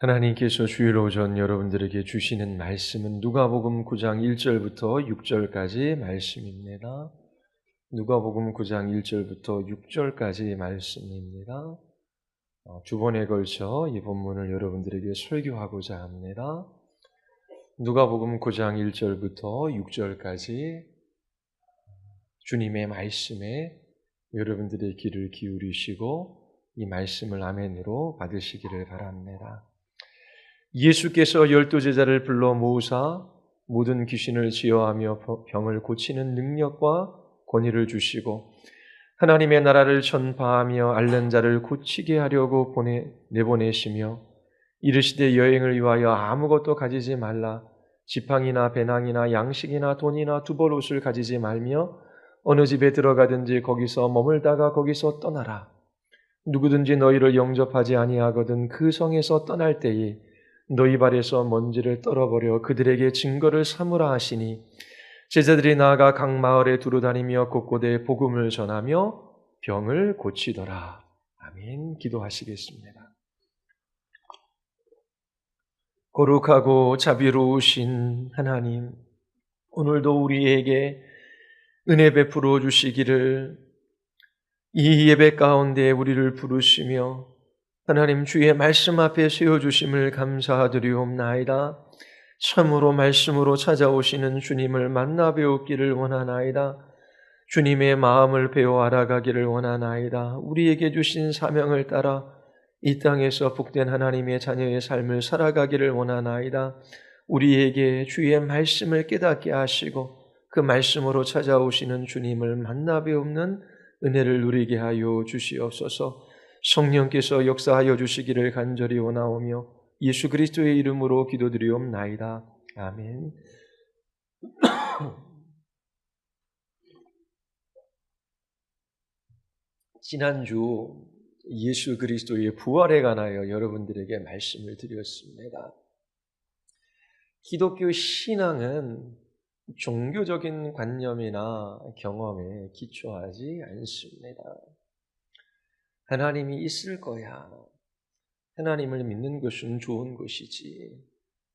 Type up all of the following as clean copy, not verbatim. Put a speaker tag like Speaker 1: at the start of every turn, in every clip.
Speaker 1: 하나님께서 주일 오전 여러분들에게 주시는 말씀은 누가복음 9장 1절부터 6절까지 말씀입니다. 누가복음 9장 1절부터 6절까지 말씀입니다. 두 번에 걸쳐 이 본문을 여러분들에게 설교하고자 합니다. 누가복음 9장 1절부터 6절까지 주님의 말씀에 여러분들의 귀를 기울이시고 이 말씀을 아멘으로 받으시기를 바랍니다. 예수께서 12제자를 불러 모으사 모든 귀신을 제어하며 병을 고치는 능력과 권위를 주시고 하나님의 나라를 전파하며 앓는 자를 고치게 하려고 내보내시며 이르시되 여행을 위하여 아무것도 가지지 말라. 지팡이나 배낭이나 양식이나 돈이나 두벌옷을 가지지 말며 어느 집에 들어가든지 거기서 머물다가 거기서 떠나라. 누구든지 너희를 영접하지 아니하거든 그 성에서 떠날 때에 너희 발에서 먼지를 떨어버려 그들에게 증거를 삼으라 하시니 제자들이 나아가 각 마을에 두루다니며 곳곳에 복음을 전하며 병을 고치더라. 아멘. 기도하시겠습니다. 거룩하고 자비로우신 하나님, 오늘도 우리에게 은혜 베풀어 주시기를 이 예배 가운데 우리를 부르시며 하나님 주의 말씀 앞에 세워주심을 감사드리옵나이다. 참으로 말씀으로 찾아오시는 주님을 만나 배우기를 원하나이다. 주님의 마음을 배워 알아가기를 원하나이다. 우리에게 주신 사명을 따라 이 땅에서 복된 하나님의 자녀의 삶을 살아가기를 원하나이다. 우리에게 주의 말씀을 깨닫게 하시고 그 말씀으로 찾아오시는 주님을 만나 배우는 은혜를 누리게 하여 주시옵소서. 성령께서 역사하여 주시기를 간절히 원하오며 예수 그리스도의 이름으로 기도드리옵나이다. 아멘. 지난주 예수 그리스도의 부활에 관하여 여러분들에게 말씀을 드렸습니다. 기독교 신앙은 종교적인 관념이나 경험에 기초하지 않습니다. 하나님이 있을 거야. 하나님을 믿는 것은 좋은 것이지.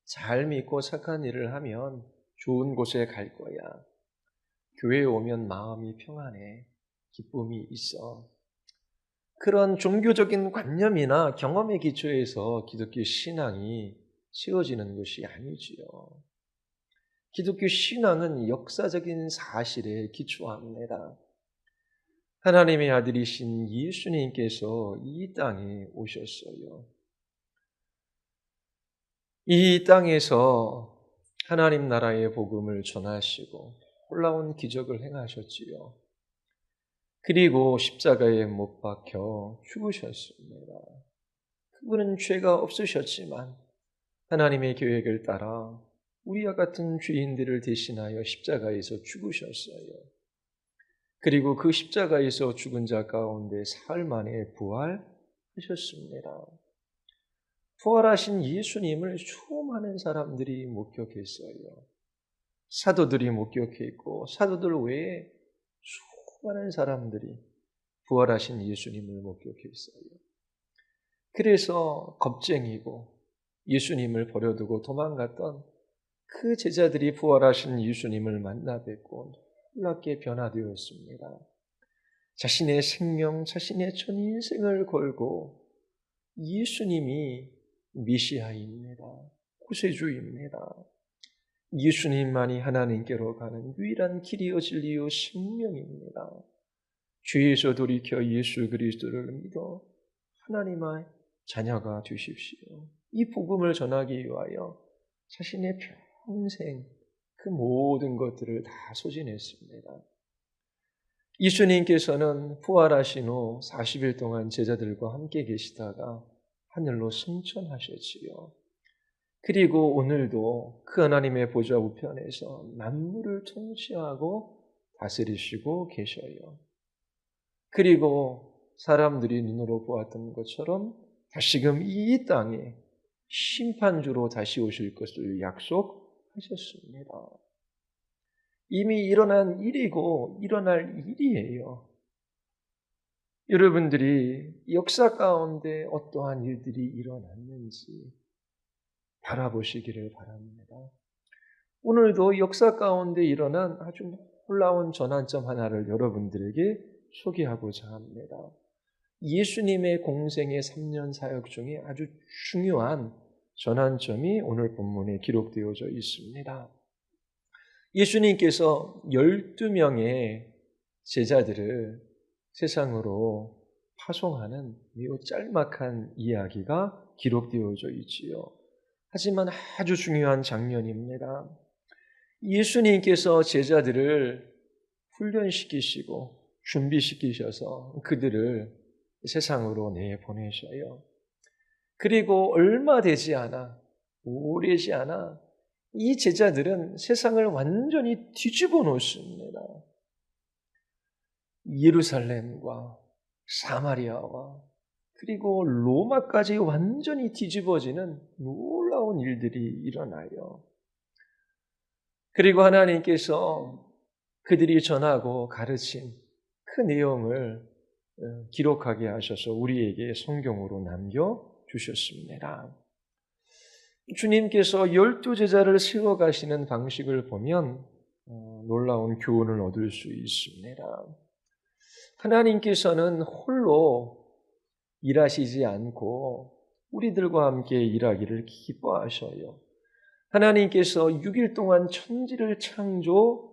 Speaker 1: 잘 믿고 착한 일을 하면 좋은 곳에 갈 거야. 교회에 오면 마음이 평안해. 기쁨이 있어. 그런 종교적인 관념이나 경험에 기초해서 기독교 신앙이 세워지는 것이 아니지요. 기독교 신앙은 역사적인 사실에 기초합니다. 하나님의 아들이신 예수님께서 이 땅에 오셨어요. 이 땅에서 하나님 나라의 복음을 전하시고 놀라운 기적을 행하셨지요. 그리고 십자가에 못 박혀 죽으셨습니다. 그분은 죄가 없으셨지만 하나님의 계획을 따라 우리와 같은 죄인들을 대신하여 십자가에서 죽으셨어요. 그리고 그 십자가에서 죽은 자 가운데 사흘 만에 부활하셨습니다. 부활하신 예수님을 수많은 사람들이 목격했어요. 사도들이 목격했고 사도들 외에 수많은 사람들이 부활하신 예수님을 목격했어요. 그래서 겁쟁이고 예수님을 버려두고 도망갔던 그 제자들이 부활하신 예수님을 만나 뵙고 놀랍게 변화되었습니다. 자신의 생명, 자신의 전 인생을 걸고 예수님이 메시아입니다. 구세주입니다. 예수님만이 하나님께로 가는 유일한 길이요 진리요 생명입니다. 죄에서 돌이켜 예수 그리스도를 믿어 하나님의 자녀가 되십시오. 이 복음을 전하기 위하여 자신의 평생 그 모든 것들을 다 소진했습니다. 예수님께서는 부활하신 후 40일 동안 제자들과 함께 계시다가 하늘로 승천하셨지요. 그리고 오늘도 그 하나님의 보좌 우편에서 만물을 통치하고 다스리시고 계셔요. 그리고 사람들이 눈으로 보았던 것처럼 다시금 이 땅에 심판주로 다시 오실 것을 약속하셨습니다. 이미 일어난 일이고 일어날 일이에요. 여러분들이 역사 가운데 어떠한 일들이 일어났는지 바라보시기를 바랍니다. 오늘도 역사 가운데 일어난 아주 놀라운 전환점 하나를 여러분들에게 소개하고자 합니다. 예수님의 공생의 3년 사역 중에 아주 중요한 전환점이 오늘 본문에 기록되어져 있습니다. 예수님께서 12명의 제자들을 세상으로 파송하는 매우 짤막한 이야기가 기록되어져 있지요. 하지만 아주 중요한 장면입니다. 예수님께서 제자들을 훈련시키시고 준비시키셔서 그들을 세상으로 내보내셔요. 그리고 얼마 되지 않아, 오래지 않아 이 제자들은 세상을 완전히 뒤집어 놓습니다. 예루살렘과 사마리아와 그리고 로마까지 완전히 뒤집어지는 놀라운 일들이 일어나요. 그리고 하나님께서 그들이 전하고 가르친 그 내용을 기록하게 하셔서 우리에게 성경으로 남겨주셨습니다. 주님께서 12제자를 세워가시는 방식을 보면 놀라운 교훈을 얻을 수 있습니다. 하나님께서는 홀로 일하시지 않고 우리들과 함께 일하기를 기뻐하셔요. 하나님께서 6일 동안 천지를 창조하셨습니다.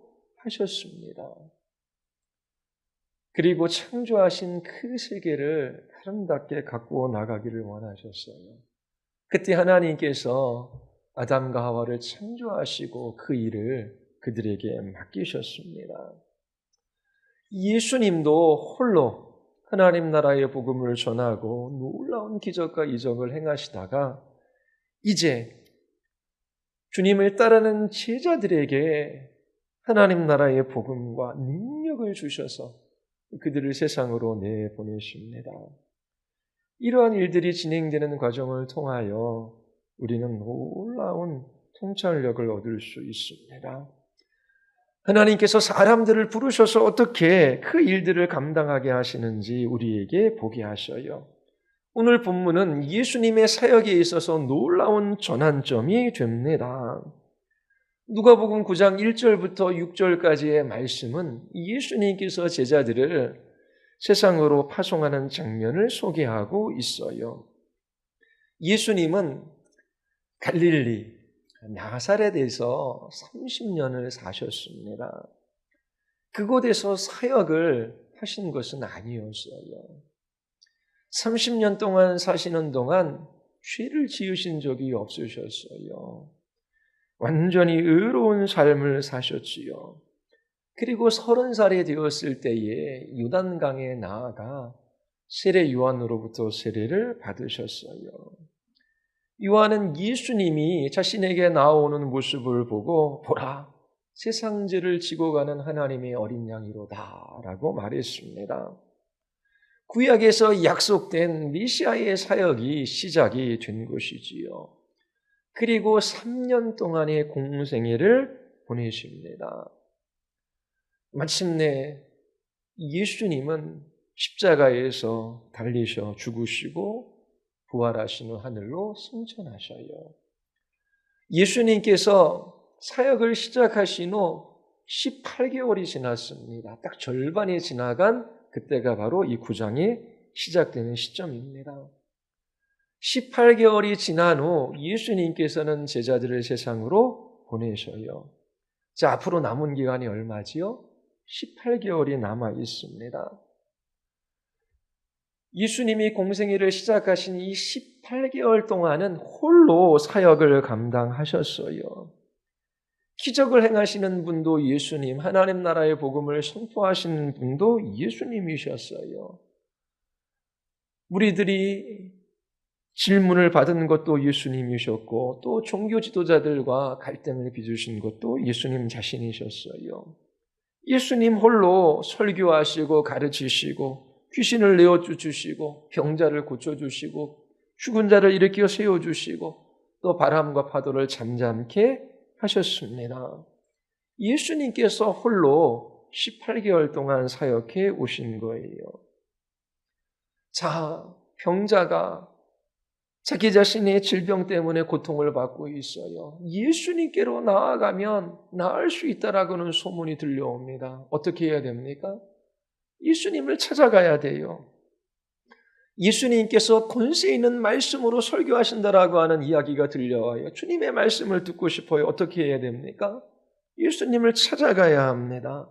Speaker 1: 그리고 창조하신 그 세계를 아름답게 가꾸어 나가기를 원하셨어요. 그때 하나님께서 아담과 하와를 창조하시고 그 일을 그들에게 맡기셨습니다. 예수님도 홀로 하나님 나라의 복음을 전하고 놀라운 기적과 이적을 행하시다가 이제 주님을 따르는 제자들에게 하나님 나라의 복음과 능력을 주셔서 그들을 세상으로 내보내십니다. 이러한 일들이 진행되는 과정을 통하여 우리는 놀라운 통찰력을 얻을 수 있습니다. 하나님께서 사람들을 부르셔서 어떻게 그 일들을 감당하게 하시는지 우리에게 보게 하셔요. 오늘 본문은 예수님의 사역에 있어서 놀라운 전환점이 됩니다. 누가복음 9장 1절부터 6절까지의 말씀은 예수님께서 제자들을 세상으로 파송하는 장면을 소개하고 있어요. 예수님은 갈릴리 나사렛에서 30년을 사셨습니다. 그곳에서 사역을 하신 것은 아니었어요. 30년 동안 사시는 동안 죄를 지으신 적이 없으셨어요. 완전히 의로운 삶을 사셨지요. 그리고 30살이 되었을 때에 요단강에 나아가 세례 요한으로부터 세례를 받으셨어요. 요한은 예수님이 자신에게 나오는 모습을 보고 보라, 세상 죄를 지고 가는 하나님의 어린 양이로다 라고 말했습니다. 구약에서 약속된 메시아의 사역이 시작이 된 것이지요. 그리고 3년 동안의 공생애를 보내십니다. 마침내 예수님은 십자가에서 달리셔 죽으시고 부활하시는 하늘로 승천하셔요. 예수님께서 사역을 시작하신 후 18개월이 지났습니다. 딱 절반이 지나간 그때가 바로 이 9장이 시작되는 시점입니다. 18개월이 지난 후 예수님께서는 제자들을 세상으로 보내셔요. 자, 앞으로 남은 기간이 얼마지요? 18개월이 남아 있습니다. 예수님이 공생애를 시작하신 이 18개월 동안은 홀로 사역을 감당하셨어요. 기적을 행하시는 분도 예수님, 하나님 나라의 복음을 선포하시는 분도 예수님이셨어요. 우리들이 질문을 받은 것도 예수님이셨고 또 종교 지도자들과 갈등을 빚으신 것도 예수님 자신이셨어요. 예수님 홀로 설교하시고 가르치시고 귀신을 내어주시고 병자를 고쳐주시고 죽은 자를 일으켜 세워주시고 또 바람과 파도를 잠잠케 하셨습니다. 예수님께서 홀로 18개월 동안 사역해 오신 거예요. 자, 병자가 자기 자신의 질병 때문에 고통을 받고 있어요. 예수님께로 나아가면 나을 수 있다라고는 소문이 들려옵니다. 어떻게 해야 됩니까? 예수님을 찾아가야 돼요. 예수님께서 권세 있는 말씀으로 설교하신다라고 하는 이야기가 들려와요. 주님의 말씀을 듣고 싶어요. 어떻게 해야 됩니까? 예수님을 찾아가야 합니다.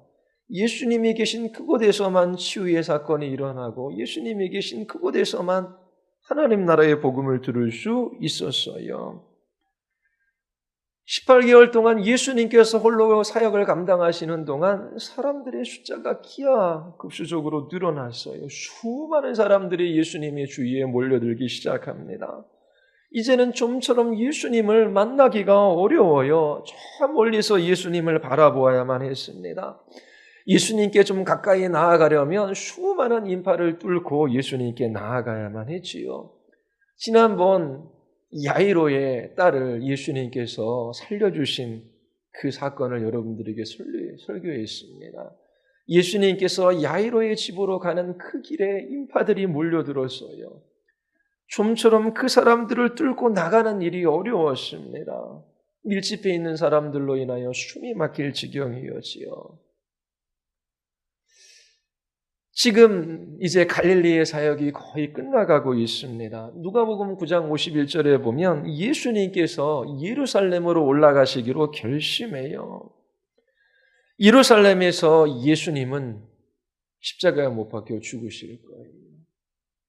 Speaker 1: 예수님이 계신 그곳에서만 치유의 사건이 일어나고 예수님이 계신 그곳에서만 하나님 나라의 복음을 들을 수 있었어요. 18개월 동안 예수님께서 홀로 사역을 감당하시는 동안 사람들의 숫자가 기하급수적으로 늘어났어요. 수많은 사람들이 예수님의 주위에 몰려들기 시작합니다. 이제는 좀처럼 예수님을 만나기가 어려워요. 저 멀리서 예수님을 바라보아야만 했습니다. 예수님께 좀 가까이 나아가려면 수많은 인파를 뚫고 예수님께 나아가야만 했지요. 지난번 야이로의 딸을 예수님께서 살려주신 그 사건을 여러분들에게 설교했습니다. 예수님께서 야이로의 집으로 가는 그 길에 인파들이 몰려들었어요. 좀처럼 그 사람들을 뚫고 나가는 일이 어려웠습니다. 밀집해 있는 사람들로 인하여 숨이 막힐 지경이었지요. 지금 이제 갈릴리의 사역이 거의 끝나가고 있습니다. 누가복음 9장 51절에 보면 예수님께서 예루살렘으로 올라가시기로 결심해요. 예루살렘에서 예수님은 십자가에 못 박혀 죽으실 거예요.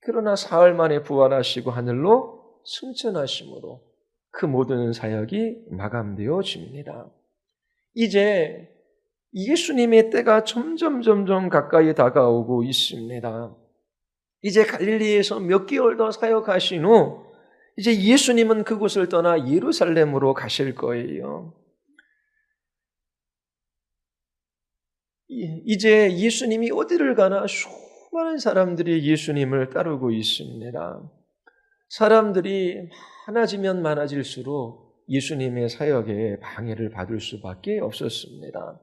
Speaker 1: 그러나 사흘 만에 부활하시고 하늘로 승천하심으로 그 모든 사역이 마감되어집니다. 이제 예수님의 때가 점점 가까이 다가오고 있습니다. 이제 갈릴리에서 몇 개월 더 사역하신 후 이제 예수님은 그곳을 떠나 예루살렘으로 가실 거예요. 이제 예수님이 어디를 가나 수많은 사람들이 예수님을 따르고 있습니다. 사람들이 많아지면 많아질수록 예수님의 사역에 방해를 받을 수밖에 없었습니다.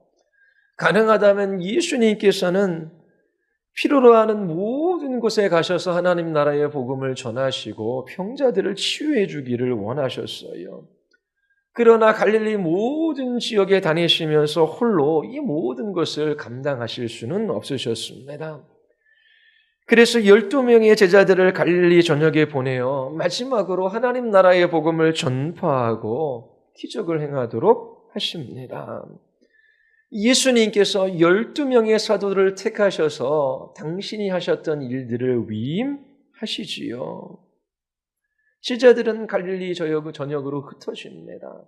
Speaker 1: 가능하다면 예수님께서는 필요로 하는 모든 곳에 가셔서 하나님 나라의 복음을 전하시고 병자들을 치유해 주기를 원하셨어요. 그러나 갈릴리 모든 지역에 다니시면서 홀로 이 모든 것을 감당하실 수는 없으셨습니다. 그래서 12명의 제자들을 갈릴리 전역에 보내어 마지막으로 하나님 나라의 복음을 전파하고 기적을 행하도록 하십니다. 예수님께서 12명의 사도를 택하셔서 당신이 하셨던 일들을 위임하시지요. 제자들은 갈릴리 전역으로 흩어집니다.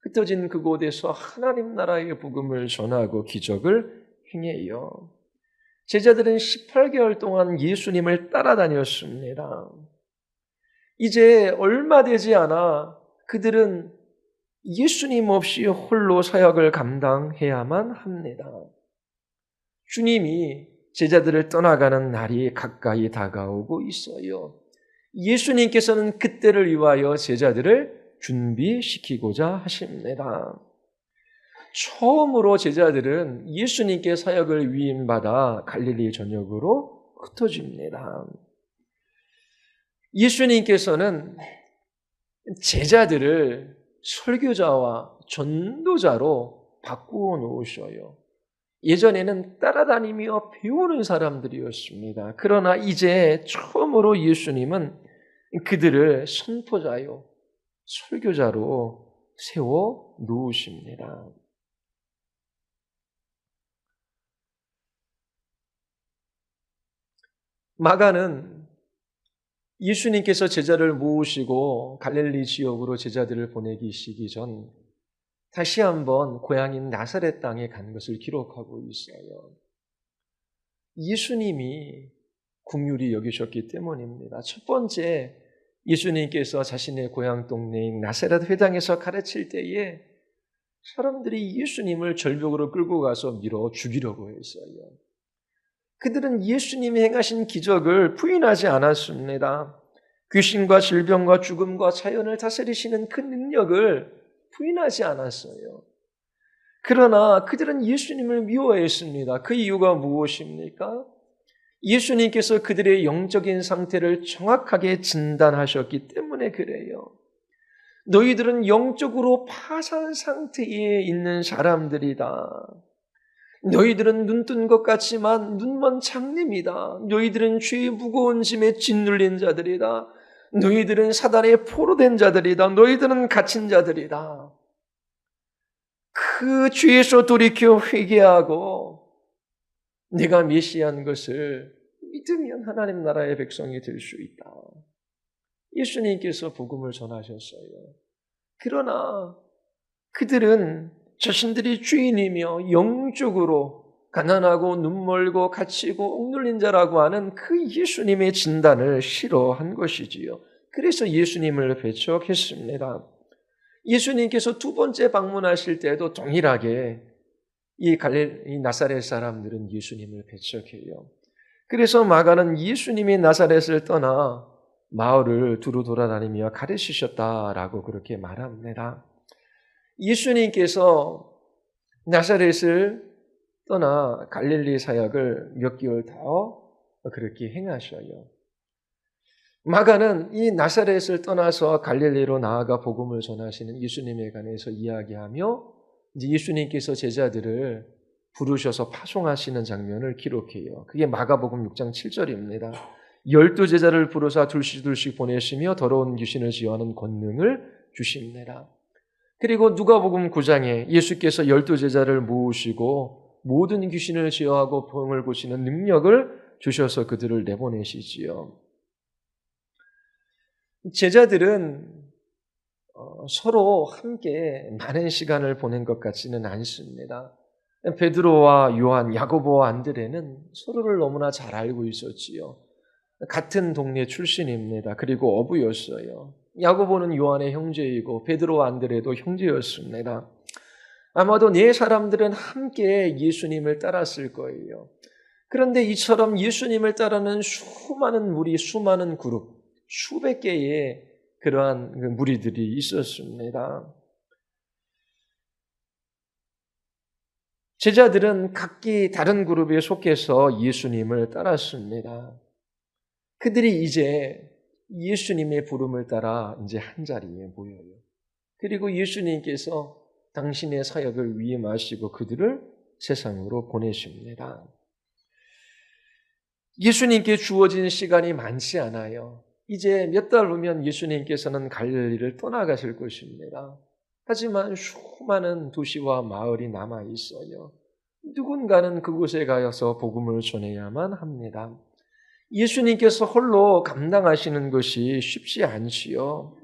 Speaker 1: 흩어진 그곳에서 하나님 나라의 복음을 전하고 기적을 행해요. 제자들은 18개월 동안 예수님을 따라다녔습니다. 이제 얼마 되지 않아 그들은 예수님 없이 홀로 사역을 감당해야만 합니다. 주님이 제자들을 떠나가는 날이 가까이 다가오고 있어요. 예수님께서는 그때를 위하여 제자들을 준비시키고자 하십니다. 처음으로 제자들은 예수님께 사역을 위임받아 갈릴리 전역으로 흩어집니다. 예수님께서는 제자들을 설교자와 전도자로 바꾸어 놓으셔요. 예전에는 따라다니며 배우는 사람들이었습니다. 그러나 이제 처음으로 예수님은 그들을 선포자요, 설교자로 세워 놓으십니다. 마가는 예수님께서 제자를 모으시고 갈릴리 지역으로 제자들을 보내기시기 전 다시 한번 고향인 나사렛 땅에 간 것을 기록하고 있어요. 예수님이 긍휼히 여기셨기 때문입니다. 첫 번째, 예수님께서 자신의 고향 동네인 나사렛 회당에서 가르칠 때에 사람들이 예수님을 절벽으로 끌고 가서 밀어 죽이려고 했어요. 그들은 예수님이 행하신 기적을 부인하지 않았습니다. 귀신과 질병과 죽음과 자연을 다스리시는 그 능력을 부인하지 않았어요. 그러나 그들은 예수님을 미워했습니다. 그 이유가 무엇입니까? 예수님께서 그들의 영적인 상태를 정확하게 진단하셨기 때문에 그래요. 너희들은 영적으로 파산 상태에 있는 사람들이다. 너희들은 눈 뜬 것 같지만 눈먼 장님이다. 너희들은 죄의 무거운 짐에 짓눌린 자들이다. 너희들은 사단에 포로된 자들이다. 너희들은 갇힌 자들이다. 그 죄에서 돌이켜 회개하고 내가 메시아인 것을 믿으면 하나님 나라의 백성이 될 수 있다. 예수님께서 복음을 전하셨어요. 그러나 그들은 자신들이 죄인이며 영적으로 가난하고 눈멀고 갇히고 억눌린 자라고 하는 그 예수님의 진단을 싫어한 것이지요. 그래서 예수님을 배척했습니다. 예수님께서 두 번째 방문하실 때도 동일하게 이 나사렛 사람들은 예수님을 배척해요. 그래서 마가는 예수님이 나사렛을 떠나 마을을 두루 돌아다니며 가르치셨다라고 그렇게 말합니다. 예수님께서 나사렛을 떠나 갈릴리 사역을 몇 개월 더 그렇게 행하셔요. 마가는 이 나사렛을 떠나서 갈릴리로 나아가 복음을 전하시는 예수님에 관해서 이야기하며 이제 예수님께서 제자들을 부르셔서 파송하시는 장면을 기록해요. 그게 마가복음 6장 7절입니다. 12제자를 부르사 둘씩 보내시며 더러운 귀신을 제어하는 권능을 주십니다. 그리고 누가복음 9장에 예수께서 12제자를 모으시고 모든 귀신을 제어하고 병을 고치는 능력을 주셔서 그들을 내보내시지요. 제자들은 서로 함께 많은 시간을 보낸 것 같지는 않습니다. 베드로와 요한, 야고보와 안드레는 서로를 너무나 잘 알고 있었지요. 같은 동네 출신입니다. 그리고 어부였어요. 야고보는 요한의 형제이고 베드로와 안드레도 형제였습니다. 아마도 네 사람들은 함께 예수님을 따랐을 거예요. 그런데 이처럼 예수님을 따르는 수많은 무리, 수많은 그룹, 수백 개의 그러한 무리들이 있었습니다. 제자들은 각기 다른 그룹에 속해서 예수님을 따랐습니다. 그들이 이제 예수님의 부름을 따라 이제 한 자리에 모여요. 그리고 예수님께서 당신의 사역을 위임하시고 그들을 세상으로 보내십니다. 예수님께 주어진 시간이 많지 않아요. 이제 몇 달 후면 예수님께서는 갈릴리를 떠나가실 것입니다. 하지만 수많은 도시와 마을이 남아 있어요. 누군가는 그곳에 가서 복음을 전해야만 합니다. 예수님께서 홀로 감당하시는 것이 쉽지 않지요.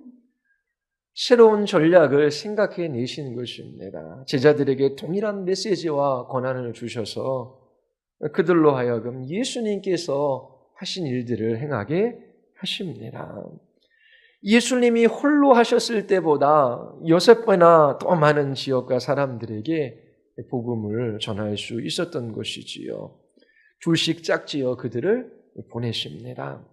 Speaker 1: 새로운 전략을 생각해 내신 것입니다. 제자들에게 동일한 메시지와 권한을 주셔서 그들로 하여금 예수님께서 하신 일들을 행하게 하십니다. 예수님이 홀로 하셨을 때보다 6배나 더 많은 지역과 사람들에게 복음을 전할 수 있었던 것이지요. 둘씩 짝지어 그들을 보내십니다.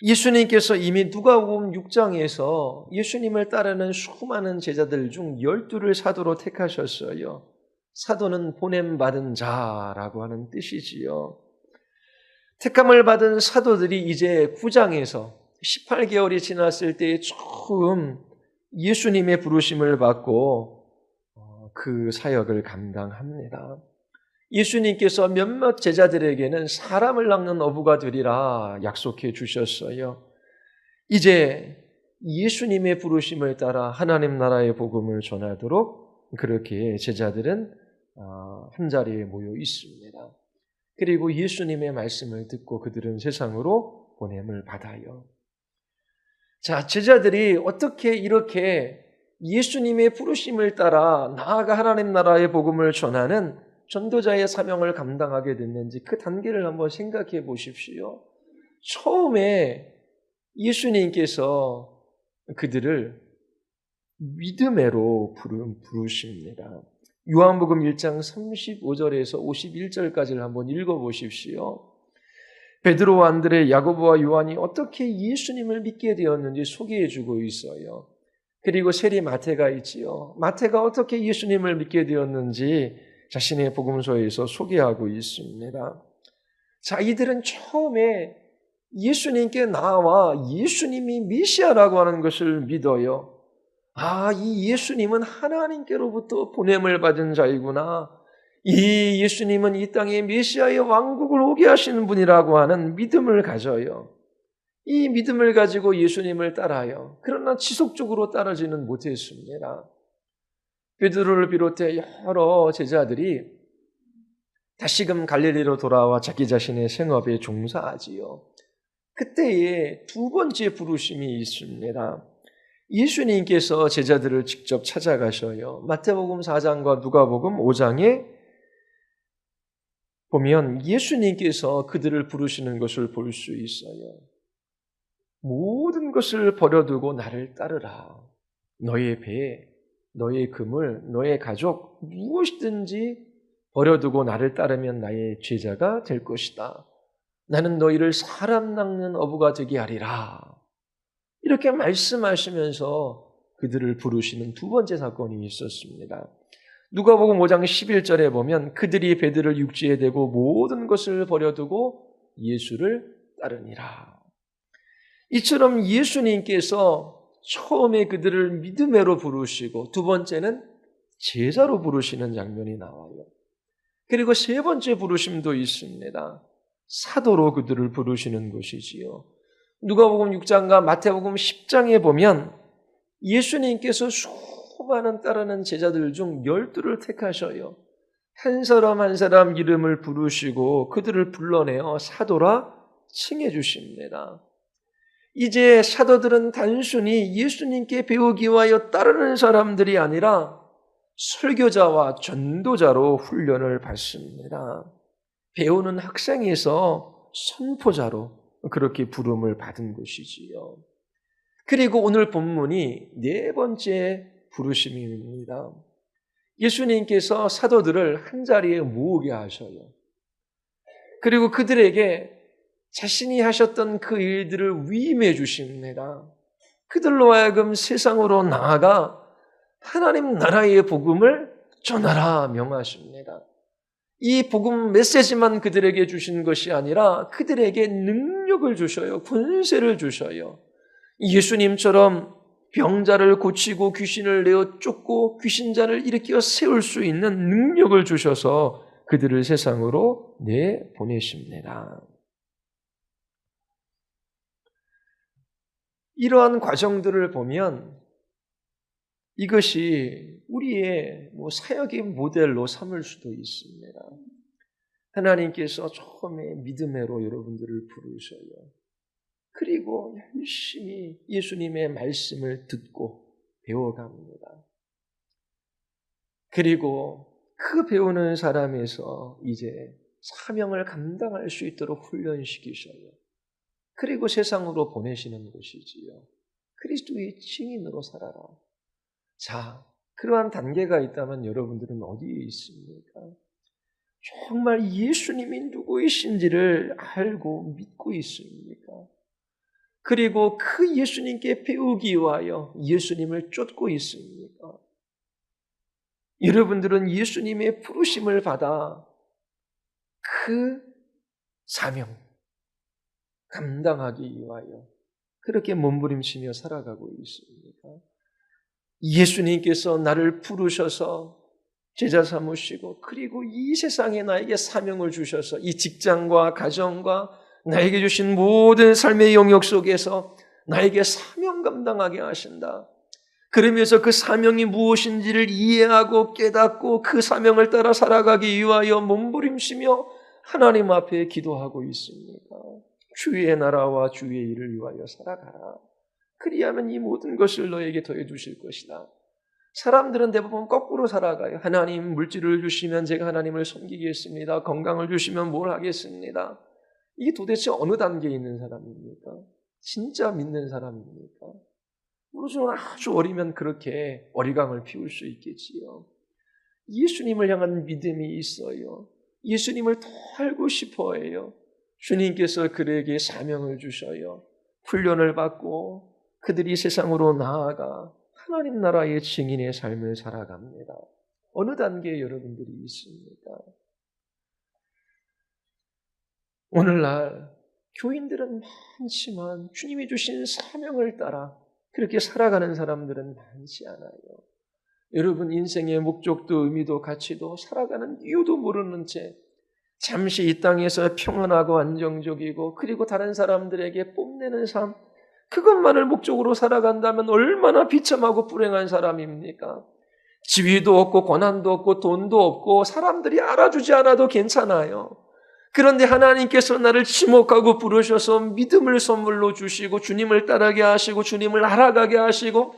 Speaker 1: 예수님께서 이미 누가복음 6장에서 예수님을 따르는 수많은 제자들 중 12를 사도로 택하셨어요. 사도는 보냄받은 자라고 하는 뜻이지요. 택함을 받은 사도들이 이제 9장에서 18개월이 지났을 때 처음 예수님의 부르심을 받고 그 사역을 감당합니다. 예수님께서 몇몇 제자들에게는 사람을 낚는 어부가 되리라 약속해 주셨어요. 이제 예수님의 부르심을 따라 하나님 나라의 복음을 전하도록 그렇게 제자들은 한자리에 모여 있습니다. 그리고 예수님의 말씀을 듣고 그들은 세상으로 보냄을 받아요. 자, 제자들이 어떻게 이렇게 예수님의 부르심을 따라 나아가 하나님 나라의 복음을 전하는 전도자의 사명을 감당하게 됐는지 그 단계를 한번 생각해 보십시오. 처음에 예수님께서 그들을 믿음으로 부르십니다. 요한복음 1장 35절에서 51절까지를 한번 읽어보십시오. 베드로와 안드레, 야고보와 요한이 어떻게 예수님을 믿게 되었는지 소개해주고 있어요. 그리고 세리 마태가 있지요. 마태가 어떻게 예수님을 믿게 되었는지 자신의 복음서에서 소개하고 있습니다. 자, 이들은 처음에 예수님께 나와 예수님이 메시아라고 하는 것을 믿어요. 아, 이 예수님은 하나님께로부터 보냄을 받은 자이구나. 이 예수님은 이 땅에 메시아의 왕국을 오게 하시는 분이라고 하는 믿음을 가져요. 이 믿음을 가지고 예수님을 따라요. 그러나 지속적으로 따르지는 못했습니다. 베드로를 비롯해 여러 제자들이 다시금 갈릴리로 돌아와 자기 자신의 생업에 종사하지요. 그때에 두 번째 부르심이 있습니다. 예수님께서 제자들을 직접 찾아가셔요. 마태복음 4장과 누가복음 5장에 보면 예수님께서 그들을 부르시는 것을 볼 수 있어요. 모든 것을 버려두고 나를 따르라. 너의 배, 너의 그물, 너의 가족, 무엇이든지 버려두고 나를 따르면 나의 제자가 될 것이다. 나는 너희를 사람 낚는 어부가 되게 하리라. 이렇게 말씀하시면서 그들을 부르시는 두 번째 사건이 있었습니다. 누가복음 5장 11절에 보면 그들이 배들을 육지에 대고 모든 것을 버려두고 예수를 따르니라. 이처럼 예수님께서 처음에 그들을 믿음으로 부르시고 두 번째는 제자로 부르시는 장면이 나와요. 그리고 세 번째 부르심도 있습니다. 사도로 그들을 부르시는 것이지요. 누가복음 6장과 마태복음 10장에 보면 예수님께서 수많은 따르는 제자들 중 12를 택하셔요. 한 사람 한 사람 이름을 부르시고 그들을 불러내어 사도라 칭해 주십니다. 이제 사도들은 단순히 예수님께 배우기 위하여 따르는 사람들이 아니라 설교자와 전도자로 훈련을 받습니다. 배우는 학생에서 선포자로 그렇게 부름을 받은 것이지요. 그리고 오늘 본문이 네 번째 부르심입니다. 예수님께서 사도들을 한자리에 모으게 하셔요. 그리고 그들에게 자신이 하셨던 그 일들을 위임해 주십니다. 그들로 하여금 세상으로 나아가 하나님 나라의 복음을 전하라 명하십니다. 이 복음 메시지만 그들에게 주신 것이 아니라 그들에게 능력을 주셔요. 권세를 주셔요. 예수님처럼 병자를 고치고 귀신을 내어 쫓고 귀신자를 일으켜 세울 수 있는 능력을 주셔서 그들을 세상으로 내보내십니다. 이러한 과정들을 보면 이것이 우리의 사역의 모델로 삼을 수도 있습니다. 하나님께서 처음에 믿음으로 여러분들을 부르셔요. 그리고 열심히 예수님의 말씀을 듣고 배워갑니다. 그리고 그 배우는 사람에서 이제 사명을 감당할 수 있도록 훈련시키셔요. 그리고 세상으로 보내시는 것이지요. 그리스도의 증인으로 살아라. 자, 그러한 단계가 있다면 여러분들은 어디에 있습니까? 정말 예수님이 누구이신지를 알고 믿고 있습니까? 그리고 그 예수님께 배우기 위하여 예수님을 쫓고 있습니까? 여러분들은 예수님의 부르심을 받아 그 사명 감당하기 위하여 그렇게 몸부림치며 살아가고 있습니까? 예수님께서 나를 부르셔서 제자 삼으시고 그리고 이 세상에 나에게 사명을 주셔서 이 직장과 가정과 나에게 주신 모든 삶의 영역 속에서 나에게 사명 감당하게 하신다. 그러면서 그 사명이 무엇인지를 이해하고 깨닫고 그 사명을 따라 살아가기 위하여 몸부림치며 하나님 앞에 기도하고 있습니까? 주의 나라와 주의 일을 위하여 살아가라. 그리하면 이 모든 것을 너에게 더해 주실 것이다. 사람들은 대부분 거꾸로 살아가요. 하나님 물질을 주시면 제가 하나님을 섬기겠습니다. 건강을 주시면 뭘 하겠습니다. 이게 도대체 어느 단계에 있는 사람입니까? 진짜 믿는 사람입니까? 물론 아주 어리면 그렇게 어리광을 피울 수 있겠지요. 예수님을 향한 믿음이 있어요. 예수님을 더 알고 싶어 해요. 주님께서 그에게 사명을 주셔요. 훈련을 받고 그들이 세상으로 나아가 하나님 나라의 증인의 삶을 살아갑니다. 어느 단계에 여러분들이 있습니까? 오늘날 교인들은 많지만 주님이 주신 사명을 따라 그렇게 살아가는 사람들은 많지 않아요. 여러분 인생의 목적도 의미도 가치도 살아가는 이유도 모르는 채 잠시 이 땅에서 평안하고 안정적이고 그리고 다른 사람들에게 뽐내는 삶, 그것만을 목적으로 살아간다면 얼마나 비참하고 불행한 사람입니까? 지위도 없고 권한도 없고 돈도 없고 사람들이 알아주지 않아도 괜찮아요. 그런데 하나님께서 나를 지목하고 부르셔서 믿음을 선물로 주시고 주님을 따르게 하시고 주님을 알아가게 하시고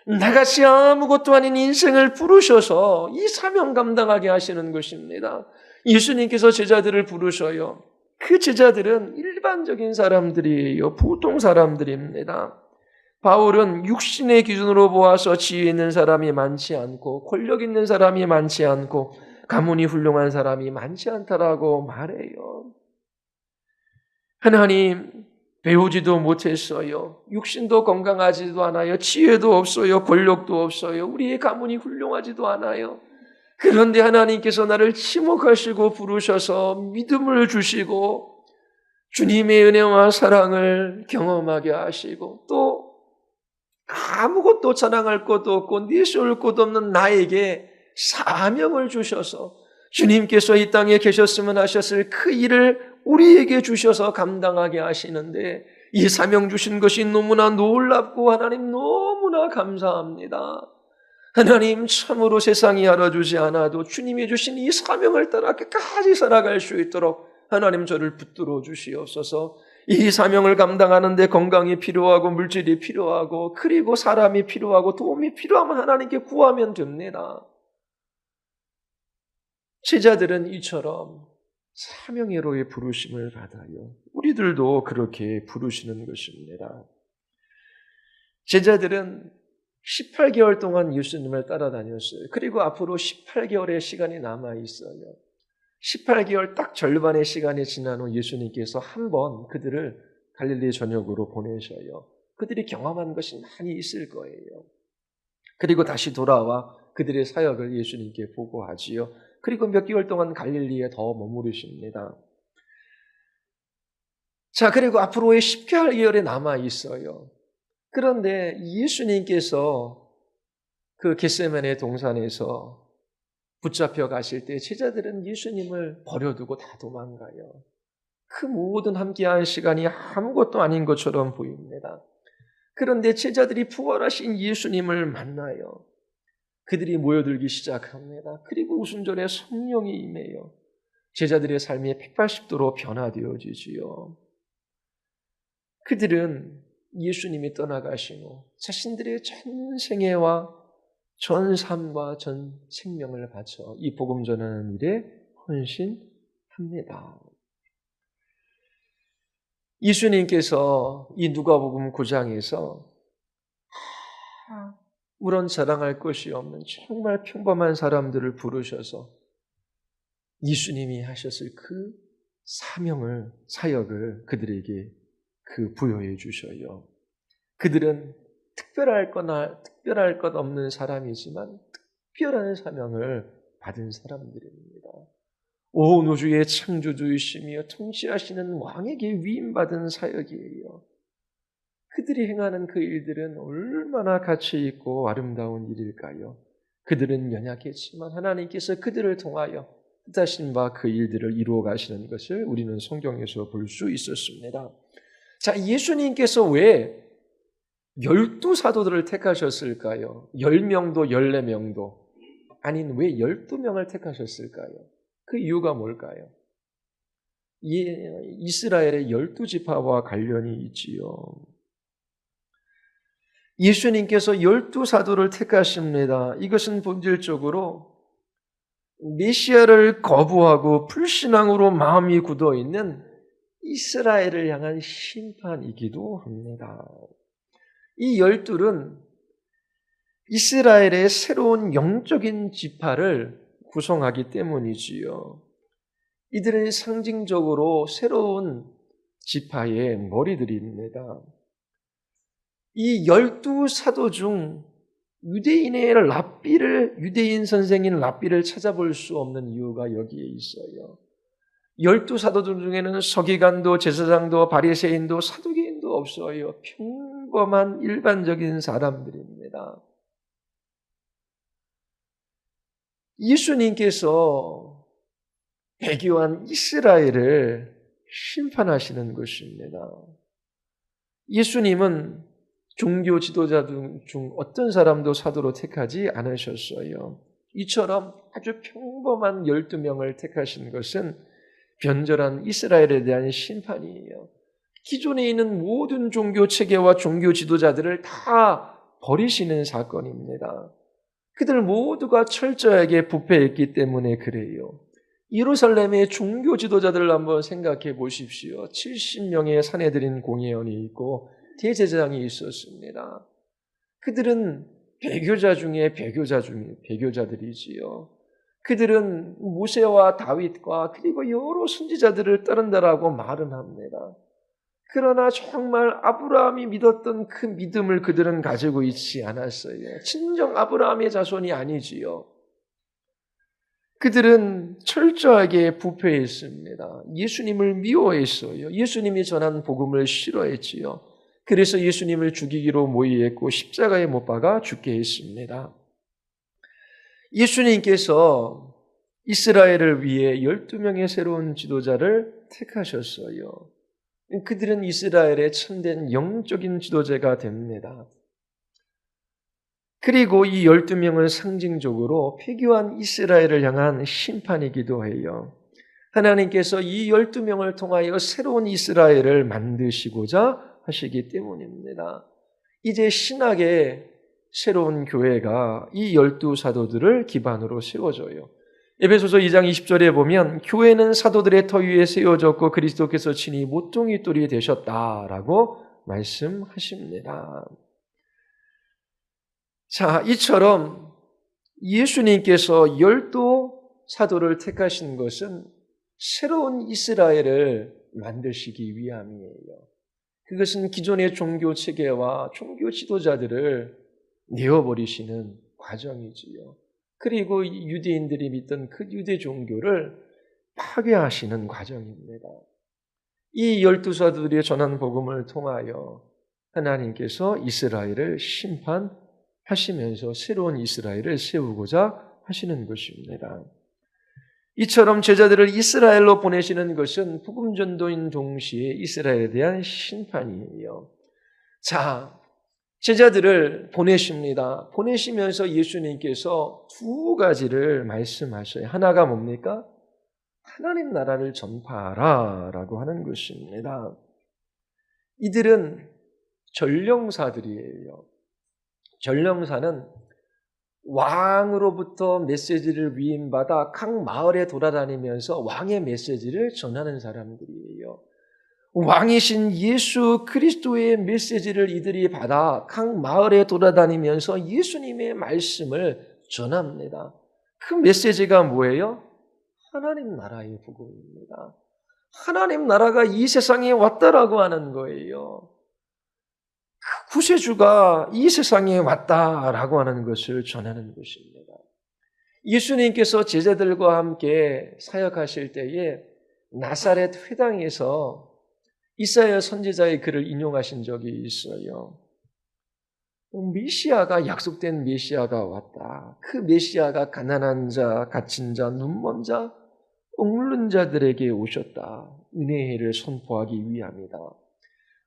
Speaker 1: 나같이 아무것도 아닌 인생을 부르셔서 이 사명 감당하게 하시는 것입니다. 예수님께서 제자들을 부르셔요. 그 제자들은 일반적인 사람들이에요. 보통 사람들입니다. 바울은 육신의 기준으로 보아서 지혜 있는 사람이 많지 않고 권력 있는 사람이 많지 않고 가문이 훌륭한 사람이 많지 않다라고 말해요. 하나님, 배우지도 못했어요. 육신도 건강하지도 않아요. 지혜도 없어요. 권력도 없어요. 우리의 가문이 훌륭하지도 않아요. 그런데 하나님께서 나를 지목하시고 부르셔서 믿음을 주시고 주님의 은혜와 사랑을 경험하게 하시고 또 아무것도 자랑할 것도 없고 내세울 것도 없는 나에게 사명을 주셔서 주님께서 이 땅에 계셨으면 하셨을 그 일을 우리에게 주셔서 감당하게 하시는데 이 사명 주신 것이 너무나 놀랍고 하나님 너무나 감사합니다. 하나님 참으로 세상이 알아주지 않아도 주님이 주신 이 사명을 따라 끝까지 살아갈 수 있도록 하나님 저를 붙들어 주시옵소서. 이 사명을 감당하는 데 건강이 필요하고 물질이 필요하고 그리고 사람이 필요하고 도움이 필요하면 하나님께 구하면 됩니다. 제자들은 이처럼 사명의로의 부르심을 받아요. 우리들도 그렇게 부르시는 것입니다. 제자들은 18개월 동안 예수님을 따라다녔어요. 그리고 앞으로 18개월의 시간이 남아있어요. 18개월 딱 절반의 시간이 지난 후 예수님께서 한 번 그들을 갈릴리 전역으로 보내셔요. 그들이 경험한 것이 많이 있을 거예요. 그리고 다시 돌아와 그들의 사역을 예수님께 보고하지요. 그리고 몇 개월 동안 갈릴리에 더 머무르십니다. 자, 그리고 앞으로의 10개월이 남아 있어요. 그런데 예수님께서 그 겟세마네 동산에서 붙잡혀 가실 때 제자들은 예수님을 버려두고 다 도망가요. 그 모든 함께한 시간이 아무것도 아닌 것처럼 보입니다. 그런데 제자들이 부활하신 예수님을 만나요. 그들이 모여들기 시작합니다. 그리고 오순절에 성령이 임해요. 제자들의 삶이 180도로 변화되어지지요. 그들은 예수님이 떠나가신 후 자신들의 전 생애와 전 삶과 전 생명을 바쳐 이 복음 전하는 일에 헌신합니다. 예수님께서 이 누가복음 9장에서 물론 자랑할 것이 없는 정말 평범한 사람들을 부르셔서 예수님이 하셨을 그 사역을 그들에게 부여해 주셔요. 그들은 특별할 것 없는 사람이지만 특별한 사명을 받은 사람들입니다. 온 우주의 창조주이시며 통치하시는 왕에게 위임받은 사역이에요. 그들이 행하는 그 일들은 얼마나 가치 있고 아름다운 일일까요? 그들은 연약했지만 하나님께서 그들을 통하여 뜻하신 바 그 일들을 이루어 가시는 것을 우리는 성경에서 볼 수 있었습니다. 자, 예수님께서 왜 12사도들을 택하셨을까요? 10명도 14명도 아닌 왜 12명을 택하셨을까요? 그 이유가 뭘까요? 이스라엘의 12지파와 관련이 있지요. 예수님께서 12사도를 택하십니다. 이것은 본질적으로 메시아를 거부하고 불신앙으로 마음이 굳어있는 이스라엘을 향한 심판이기도 합니다. 이 12은 이스라엘의 새로운 영적인 지파를 구성하기 때문이지요. 이들은 상징적으로 새로운 지파의 머리들입니다. 이 12사도 중 유대인 선생인 랍비를 찾아볼 수 없는 이유가 여기에 있어요. 12 사도들 중에는 서기관도 제사장도 바리새인도 사두개인도 없어요. 평범한 일반적인 사람들입니다. 예수님께서 배교한 이스라엘을 심판하시는 것입니다. 예수님은 종교 지도자 중 어떤 사람도 사도로 택하지 않으셨어요. 이처럼 아주 평범한 12명을 택하신 것은 변절한 이스라엘에 대한 심판이에요. 기존에 있는 모든 종교 체계와 종교 지도자들을 다 버리시는 사건입니다. 그들 모두가 철저하게 부패했기 때문에 그래요. 예루살렘의 종교 지도자들을 한번 생각해 보십시오. 70명의 사내들인 공회원이 있고 대제사장이 있었습니다. 그들은 배교자 중에 배교자들이지요. 그들은 모세와 다윗과 그리고 여러 선지자들을 따른다라고 말은 합니다. 그러나 정말 아브라함이 믿었던 그 믿음을 그들은 가지고 있지 않았어요. 진정 아브라함의 자손이 아니지요. 그들은 철저하게 부패했습니다. 예수님을 미워했어요. 예수님이 전한 복음을 싫어했지요. 그래서 예수님을 죽이기로 모의했고 십자가에 못 박아 죽게 했습니다. 예수님께서 이스라엘을 위해 12명의 새로운 지도자를 택하셨어요. 그들은 이스라엘의 참된 영적인 지도자가 됩니다. 그리고 이 12명은 상징적으로 폐교한 이스라엘을 향한 심판이기도 해요. 하나님께서 이 12명을 통하여 새로운 이스라엘을 만드시고자 하시기 때문입니다. 이제 신학의 새로운 교회가 이 12 사도들을 기반으로 세워져요. 에베소서 2장 20절에 보면 교회는 사도들의 터 위에 세워졌고 그리스도께서 친히 모퉁이 돌이 되셨다라고 말씀하십니다. 자, 이처럼 예수님께서 12 사도를 택하신 것은 새로운 이스라엘을 만드시기 위함이에요. 그것은 기존의 종교 체계와 종교 지도자들을 내어버리시는 과정이지요. 그리고 유대인들이 믿던 그 유대 종교를 파괴하시는 과정입니다. 이 12 사도들이 전한 복음을 통하여 하나님께서 이스라엘을 심판하시면서 새로운 이스라엘을 세우고자 하시는 것입니다. 이처럼 제자들을 이스라엘로 보내시는 것은 복음 전도인 동시에 이스라엘에 대한 심판이에요. 자, 제자들을 보내십니다. 보내시면서 예수님께서 두 가지를 말씀하셔요. 하나가 뭡니까? 하나님 나라를 전파하라 라고 하는 것입니다. 이들은 전령사들이에요. 전령사는 왕으로부터 메시지를 위임받아 각 마을에 돌아다니면서 왕의 메시지를 전하는 사람들이에요. 왕이신 예수 그리스도의 메시지를 이들이 받아 각 마을에 돌아다니면서 예수님의 말씀을 전합니다. 그 메시지가 뭐예요? 하나님 나라의 복음입니다. 하나님 나라가 이 세상에 왔다라고 하는 거예요. 그 구세주가 이 세상에 왔다라고 하는 것을 전하는 것입니다. 예수님께서 제자들과 함께 사역하실 때에 나사렛 회당에서 이사야 선지자의 글을 인용하신 적이 있어요. 메시아가 약속된 메시아가 왔다. 그 메시아가 가난한 자, 갇힌 자, 눈먼 자, 억눌린 자들에게 오셨다. 은혜의 해를 선포하기 위함이다.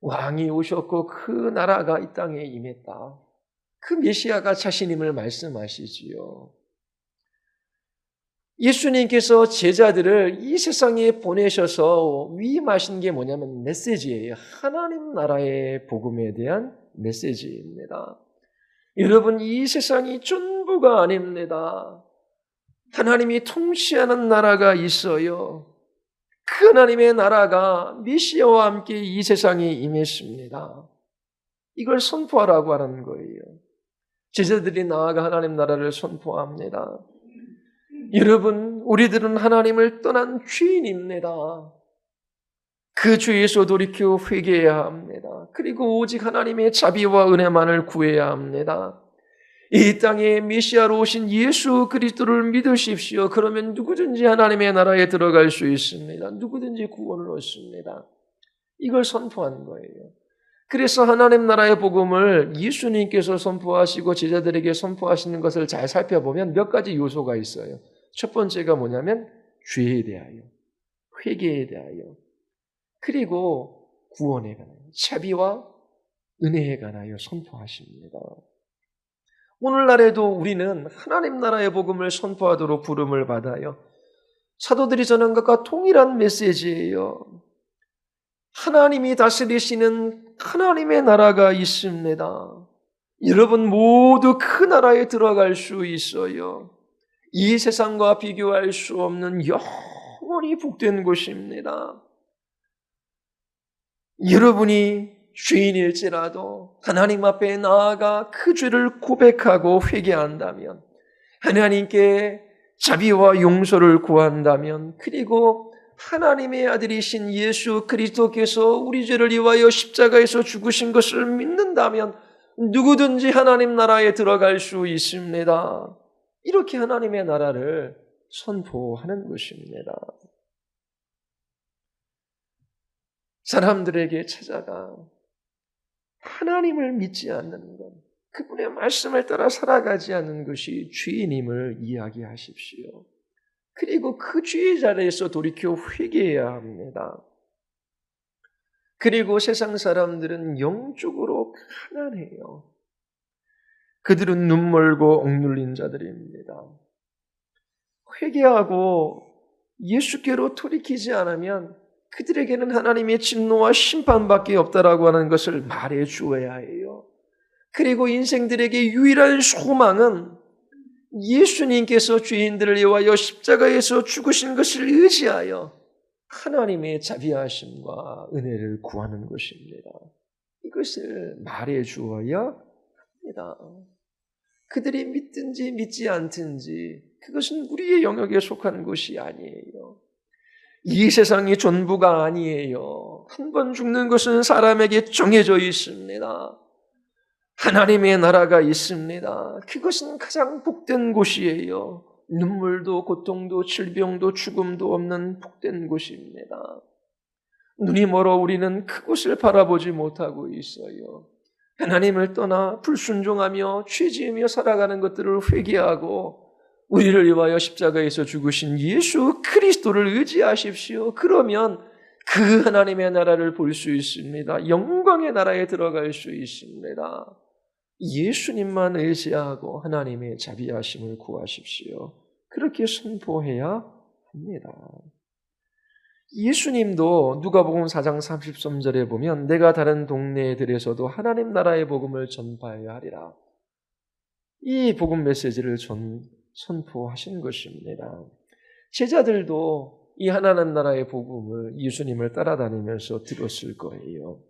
Speaker 1: 왕이 오셨고 그 나라가 이 땅에 임했다. 그 메시아가 자신임을 말씀하시지요. 예수님께서 제자들을 이 세상에 보내셔서 위임하신 게 뭐냐면 메시지예요. 하나님 나라의 복음에 대한 메시지입니다. 여러분, 이 세상이 전부가 아닙니다. 하나님이 통치하는 나라가 있어요. 그 하나님의 나라가 메시아와 함께 이 세상에 임했습니다. 이걸 선포하라고 하는 거예요. 제자들이 나아가 하나님 나라를 선포합니다. 여러분, 우리들은 하나님을 떠난 죄인입니다. 그 죄에서 돌이켜 회개해야 합니다. 그리고 오직 하나님의 자비와 은혜만을 구해야 합니다. 이 땅에 메시아로 오신 예수 그리스도를 믿으십시오. 그러면 누구든지 하나님의 나라에 들어갈 수 있습니다. 누구든지 구원을 얻습니다. 이걸 선포한 거예요. 그래서 하나님 나라의 복음을 예수님께서 선포하시고 제자들에게 선포하시는 것을 잘 살펴보면 몇 가지 요소가 있어요. 첫 번째가 뭐냐면 죄에 대하여, 회개에 대하여, 그리고 구원에 관하여, 자비와 은혜에 관하여 선포하십니다. 오늘날에도 우리는 하나님 나라의 복음을 선포하도록 부름을 받아요. 사도들이 전한 것과 동일한 메시지예요. 하나님이 다스리시는 하나님의 나라가 있습니다. 여러분 모두 그 나라에 들어갈 수 있어요. 이 세상과 비교할 수 없는 영원히 복된 곳입니다. 여러분이 죄인일지라도 하나님 앞에 나아가 그 죄를 고백하고 회개한다면, 하나님께 자비와 용서를 구한다면, 그리고 하나님의 아들이신 예수 그리스도께서 우리 죄를 위하여 십자가에서 죽으신 것을 믿는다면 누구든지 하나님 나라에 들어갈 수 있습니다. 이렇게 하나님의 나라를 선포하는 것입니다. 사람들에게 찾아가 하나님을 믿지 않는 것, 그분의 말씀을 따라 살아가지 않는 것이 죄인임을 이야기하십시오. 그리고 그 죄의 자리에서 돌이켜 회개해야 합니다. 그리고 세상 사람들은 영적으로 가난해요. 그들은 눈멀고 억눌린 자들입니다. 회개하고 예수께로 돌이키지 않으면 그들에게는 하나님의 진노와 심판밖에 없다라고 하는 것을 말해 주어야 해요. 그리고 인생들에게 유일한 소망은 예수님께서 죄인들을 위하여 십자가에서 죽으신 것을 의지하여 하나님의 자비하심과 은혜를 구하는 것입니다. 이것을 말해 주어야 합니다. 그들이 믿든지 믿지 않든지 그것은 우리의 영역에 속한 것이 아니에요. 이 세상이 전부가 아니에요. 한 번 죽는 것은 사람에게 정해져 있습니다. 하나님의 나라가 있습니다. 그것은 가장 복된 곳이에요. 눈물도 고통도 질병도 죽음도 없는 복된 곳입니다. 눈이 멀어 우리는 그곳을 바라보지 못하고 있어요. 하나님을 떠나 불순종하며 죄지으며 살아가는 것들을 회개하고 우리를 위하여 십자가에서 죽으신 예수 그리스도를 의지하십시오. 그러면 그 하나님의 나라를 볼 수 있습니다. 영광의 나라에 들어갈 수 있습니다. 예수님만 의지하고 하나님의 자비하심을 구하십시오. 그렇게 선포해야 합니다. 예수님도 누가복음 4장 33절에 보면 내가 다른 동네들에서도 하나님 나라의 복음을 전파해야 하리라. 이 복음 메시지를 선포하신 것입니다. 제자들도 이 하나님 나라의 복음을 예수님을 따라다니면서 들었을 거예요.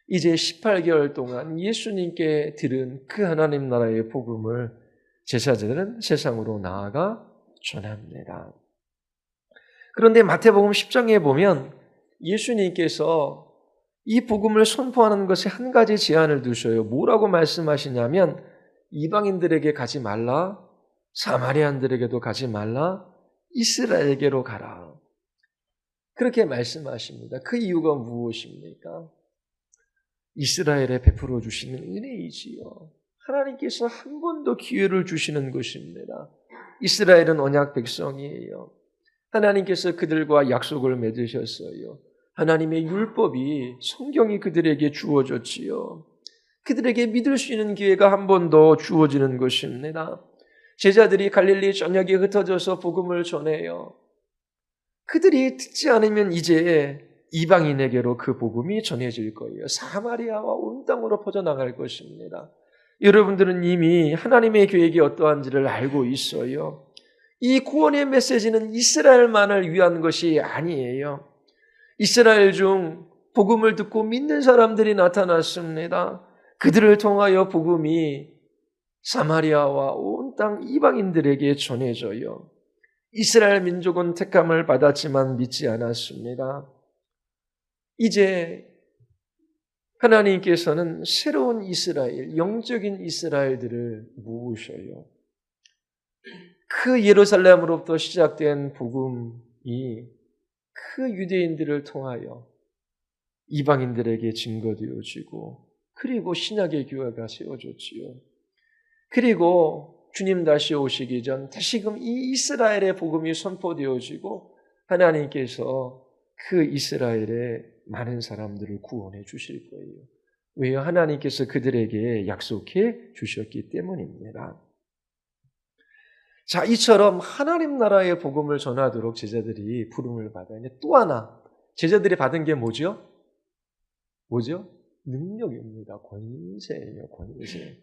Speaker 1: 이제 18개월 동안 예수님께 들은 그 하나님 나라의 복음을 제자들은 세상으로 나아가 전합니다. 그런데 마태복음 10장에 보면 예수님께서 이 복음을 선포하는 것에 한 가지 제한을 두셔요. 뭐라고 말씀하시냐면 이방인들에게 가지 말라, 사마리안들에게도 가지 말라, 이스라엘에게로 가라. 그렇게 말씀하십니다. 그 이유가 무엇입니까? 이스라엘에 베풀어 주시는 은혜이지요. 하나님께서 한 번 더 기회를 주시는 것입니다. 이스라엘은 언약 백성이에요. 하나님께서 그들과 약속을 맺으셨어요. 하나님의 율법이, 성경이 그들에게 주어졌지요. 그들에게 믿을 수 있는 기회가 한 번 더 주어지는 것입니다. 제자들이 갈릴리 전역에 흩어져서 복음을 전해요. 그들이 듣지 않으면 이제 이방인에게로 그 복음이 전해질 거예요. 사마리아와 온 땅으로 퍼져나갈 것입니다. 여러분들은 이미 하나님의 계획이 어떠한지를 알고 있어요. 이 구원의 메시지는 이스라엘만을 위한 것이 아니에요. 이스라엘 중 복음을 듣고 믿는 사람들이 나타났습니다. 그들을 통하여 복음이 사마리아와 온 땅 이방인들에게 전해져요. 이스라엘 민족은 택함을 받았지만 믿지 않았습니다. 이제 하나님께서는 새로운 이스라엘, 영적인 이스라엘들을 모으셔요. 그 예루살렘으로부터 시작된 복음이 그 유대인들을 통하여 이방인들에게 증거되어지고, 그리고 신약의 교회가 세워졌지요. 그리고 주님 다시 오시기 전 다시금 이 이스라엘의 복음이 선포되어지고, 하나님께서 그 이스라엘의 많은 사람들을 구원해 주실 거예요. 왜요? 하나님께서 그들에게 약속해 주셨기 때문입니다. 자, 이처럼 하나님 나라의 복음을 전하도록 제자들이 부름을 받아요. 또 하나, 제자들이 받은 게 뭐죠? 뭐죠? 능력입니다. 권세예요, 권세.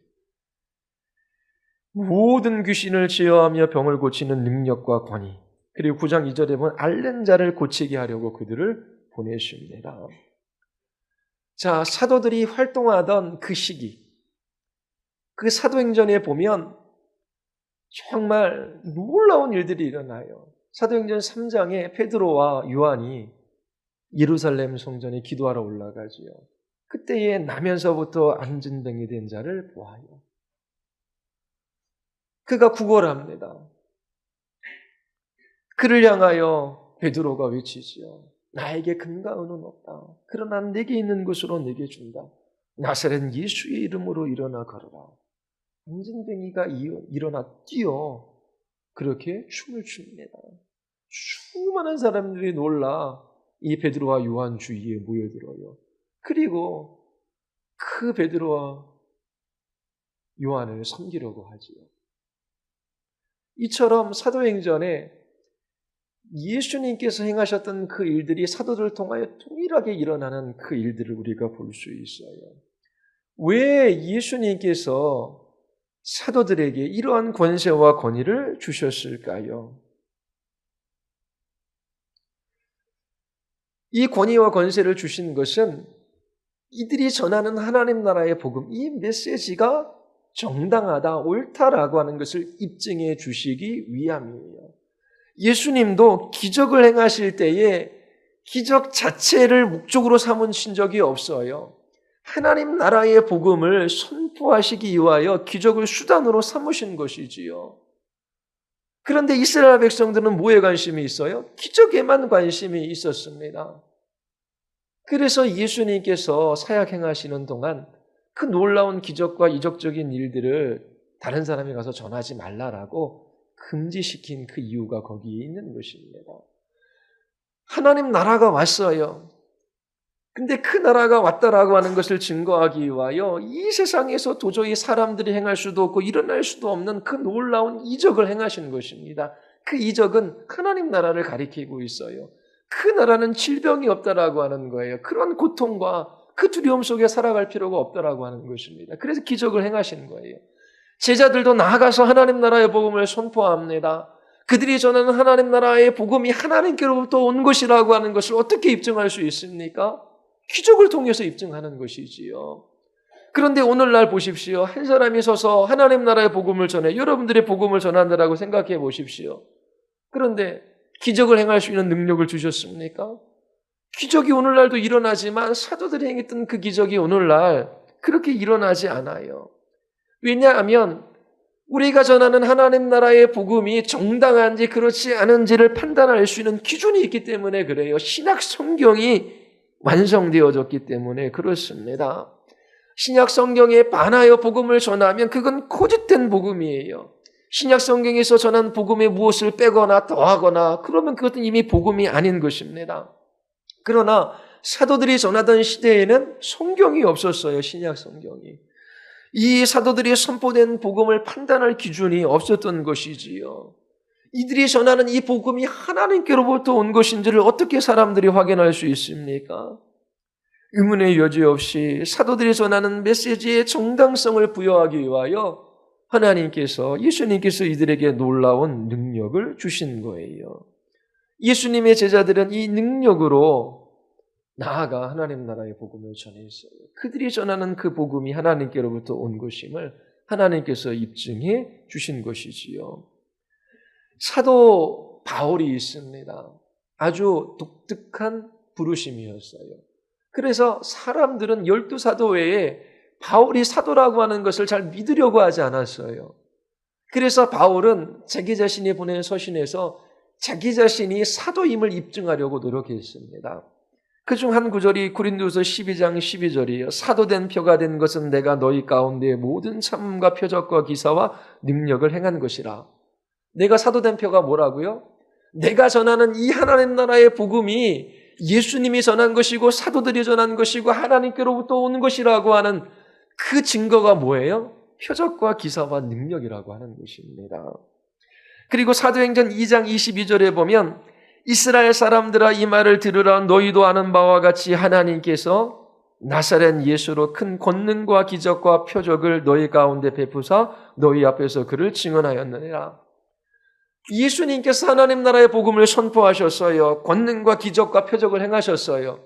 Speaker 1: 모든 귀신을 제어하며 병을 고치는 능력과 권위. 그리고 9장 2절에 보면 앓는 자를 고치게 하려고 그들을 보내십니다. 자, 사도들이 활동하던 그 시기, 그 사도행전에 보면 정말 놀라운 일들이 일어나요. 사도행전 3장에 베드로와 요한이 예루살렘 성전에 기도하러 올라가지요. 그때에 나면서부터 안진병이 된 자를 보아요. 그가 구걸합니다. 그를 향하여 베드로가 외치지요. 나에게 금과 은은 없다. 그러나 내게 있는 것으로 내게 준다. 나사렛 예수의 이름으로 일어나 걸어라. 안진뱅이가 일어나 뛰어 그렇게 춤을 춥니다. 수많은 사람들이 놀라 이 베드로와 요한 주위에 모여들어요. 그리고 그 베드로와 요한을 섬기려고 하지요. 이처럼 사도행전에 예수님께서 행하셨던 그 일들이 사도들을 통하여 동일하게 일어나는 그 일들을 우리가 볼 수 있어요. 왜 예수님께서 사도들에게 이러한 권세와 권위를 주셨을까요? 이 권위와 권세를 주신 것은 이들이 전하는 하나님 나라의 복음, 이 메시지가 정당하다, 옳다라고 하는 것을 입증해 주시기 위함이에요. 예수님도 기적을 행하실 때에 기적 자체를 목적으로 삼으신 적이 없어요. 하나님 나라의 복음을 선포하시기 위하여 기적을 수단으로 삼으신 것이지요. 그런데 이스라엘 백성들은 뭐에 관심이 있어요? 기적에만 관심이 있었습니다. 그래서 예수님께서 사역 행하시는 동안 그 놀라운 기적과 이적적인 일들을 다른 사람이 가서 전하지 말라라고 금지시킨 그 이유가 거기에 있는 것입니다. 하나님 나라가 왔어요. 근데 그 나라가 왔다라고 하는 것을 증거하기 위하여 이 세상에서 도저히 사람들이 행할 수도 없고 일어날 수도 없는 그 놀라운 이적을 행하신 것입니다. 그 이적은 하나님 나라를 가리키고 있어요. 그 나라는 질병이 없다라고 하는 거예요. 그런 고통과 그 두려움 속에 살아갈 필요가 없다라고 하는 것입니다. 그래서 기적을 행하신 거예요. 제자들도 나아가서 하나님 나라의 복음을 선포합니다. 그들이 전하는 하나님 나라의 복음이 하나님께로부터 온 것이라고 하는 것을 어떻게 입증할 수 있습니까? 기적을 통해서 입증하는 것이지요. 그런데 오늘날 보십시오. 한 사람이 서서 하나님 나라의 복음을 전해 여러분들의 복음을 전한다라고 생각해 보십시오. 그런데 기적을 행할 수 있는 능력을 주셨습니까? 기적이 오늘날도 일어나지만 사도들이 행했던 그 기적이 오늘날 그렇게 일어나지 않아요. 왜냐하면 우리가 전하는 하나님 나라의 복음이 정당한지 그렇지 않은지를 판단할 수 있는 기준이 있기 때문에 그래요. 신약 성경이 완성되어졌기 때문에 그렇습니다. 신약 성경에 반하여 복음을 전하면 그건 거짓된 복음이에요. 신약 성경에서 전한 복음에 무엇을 빼거나 더하거나 그러면 그것은 이미 복음이 아닌 것입니다. 그러나 사도들이 전하던 시대에는 성경이 없었어요. 신약 성경이. 이 사도들이 선포된 복음을 판단할 기준이 없었던 것이지요. 이들이 전하는 이 복음이 하나님께로부터 온 것인지를 어떻게 사람들이 확인할 수 있습니까? 의문의 여지 없이 사도들이 전하는 메시지의 정당성을 부여하기 위하여 하나님께서, 예수님께서 이들에게 놀라운 능력을 주신 거예요. 예수님의 제자들은 이 능력으로 나아가 하나님 나라의 복음을 전했어요. 그들이 전하는 그 복음이 하나님께로부터 온 것임을 하나님께서 입증해 주신 것이지요. 사도 바울이 있습니다. 아주 독특한 부르심이었어요. 그래서 사람들은 12사도 외에 바울이 사도라고 하는 것을 잘 믿으려고 하지 않았어요. 그래서 바울은 자기 자신이 보낸 서신에서 자기 자신이 사도임을 입증하려고 노력했습니다. 그중 한 구절이 고린도서 12장 12절이에요. 사도된 표가 된 것은 내가 너희 가운데 모든 참음과 표적과 기사와 능력을 행한 것이라. 내가 사도된 표가 뭐라고요? 내가 전하는 이 하나님 나라의 복음이 예수님이 전한 것이고 사도들이 전한 것이고 하나님께로부터 온 것이라고 하는 그 증거가 뭐예요? 표적과 기사와 능력이라고 하는 것입니다. 그리고 사도행전 2장 22절에 보면 이스라엘 사람들아 이 말을 들으라. 너희도 아는 바와 같이 하나님께서 나사렛 예수로 큰 권능과 기적과 표적을 너희 가운데 베푸사 너희 앞에서 그를 증언하였느니라. 예수님께서 하나님 나라의 복음을 선포하셨어요. 권능과 기적과 표적을 행하셨어요.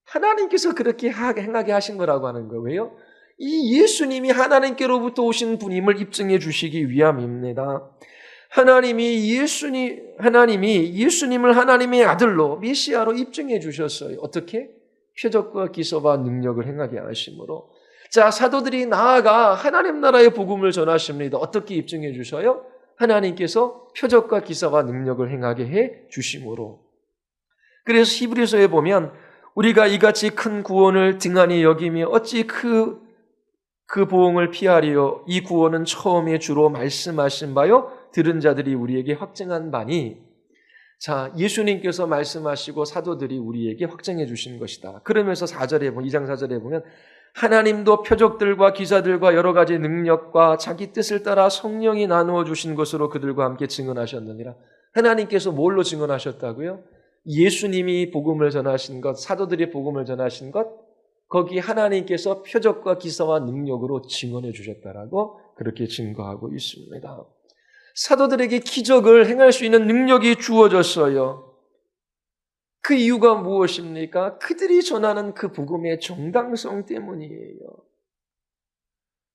Speaker 1: 하나님께서 그렇게 행하게 하신 거라고 하는 거예요. 왜요? 이 예수님이 하나님께로부터 오신 분임을 입증해 주시기 위함입니다. 하나님이 예수님을 하나님의 아들로 메시아로 입증해 주셨어요. 어떻게? 표적과 기사와 능력을 행하게 하심으로. 자, 사도들이 나아가 하나님 나라의 복음을 전하십니다. 어떻게 입증해 주셔요? 하나님께서 표적과 기사와 능력을 행하게 해 주심으로. 그래서 히브리서에 보면 우리가 이같이 큰 구원을 등한히 여기며 어찌 그 보응을 피하리요. 이 구원은 처음에 주로 말씀하신 바요 들은 자들이 우리에게 확증한 바니. 자, 예수님께서 말씀하시고 사도들이 우리에게 확증해 주신 것이다. 그러면서 2장 4절에 보면 하나님도 표적들과 기사들과 여러 가지 능력과 자기 뜻을 따라 성령이 나누어 주신 것으로 그들과 함께 증언하셨느니라. 하나님께서 뭘로 증언하셨다고요? 예수님이 복음을 전하신 것, 사도들이 복음을 전하신 것, 거기 하나님께서 표적과 기사와 능력으로 증언해 주셨다라고 그렇게 증거하고 있습니다. 사도들에게 기적을 행할 수 있는 능력이 주어졌어요. 그 이유가 무엇입니까? 그들이 전하는 그 복음의 정당성 때문이에요.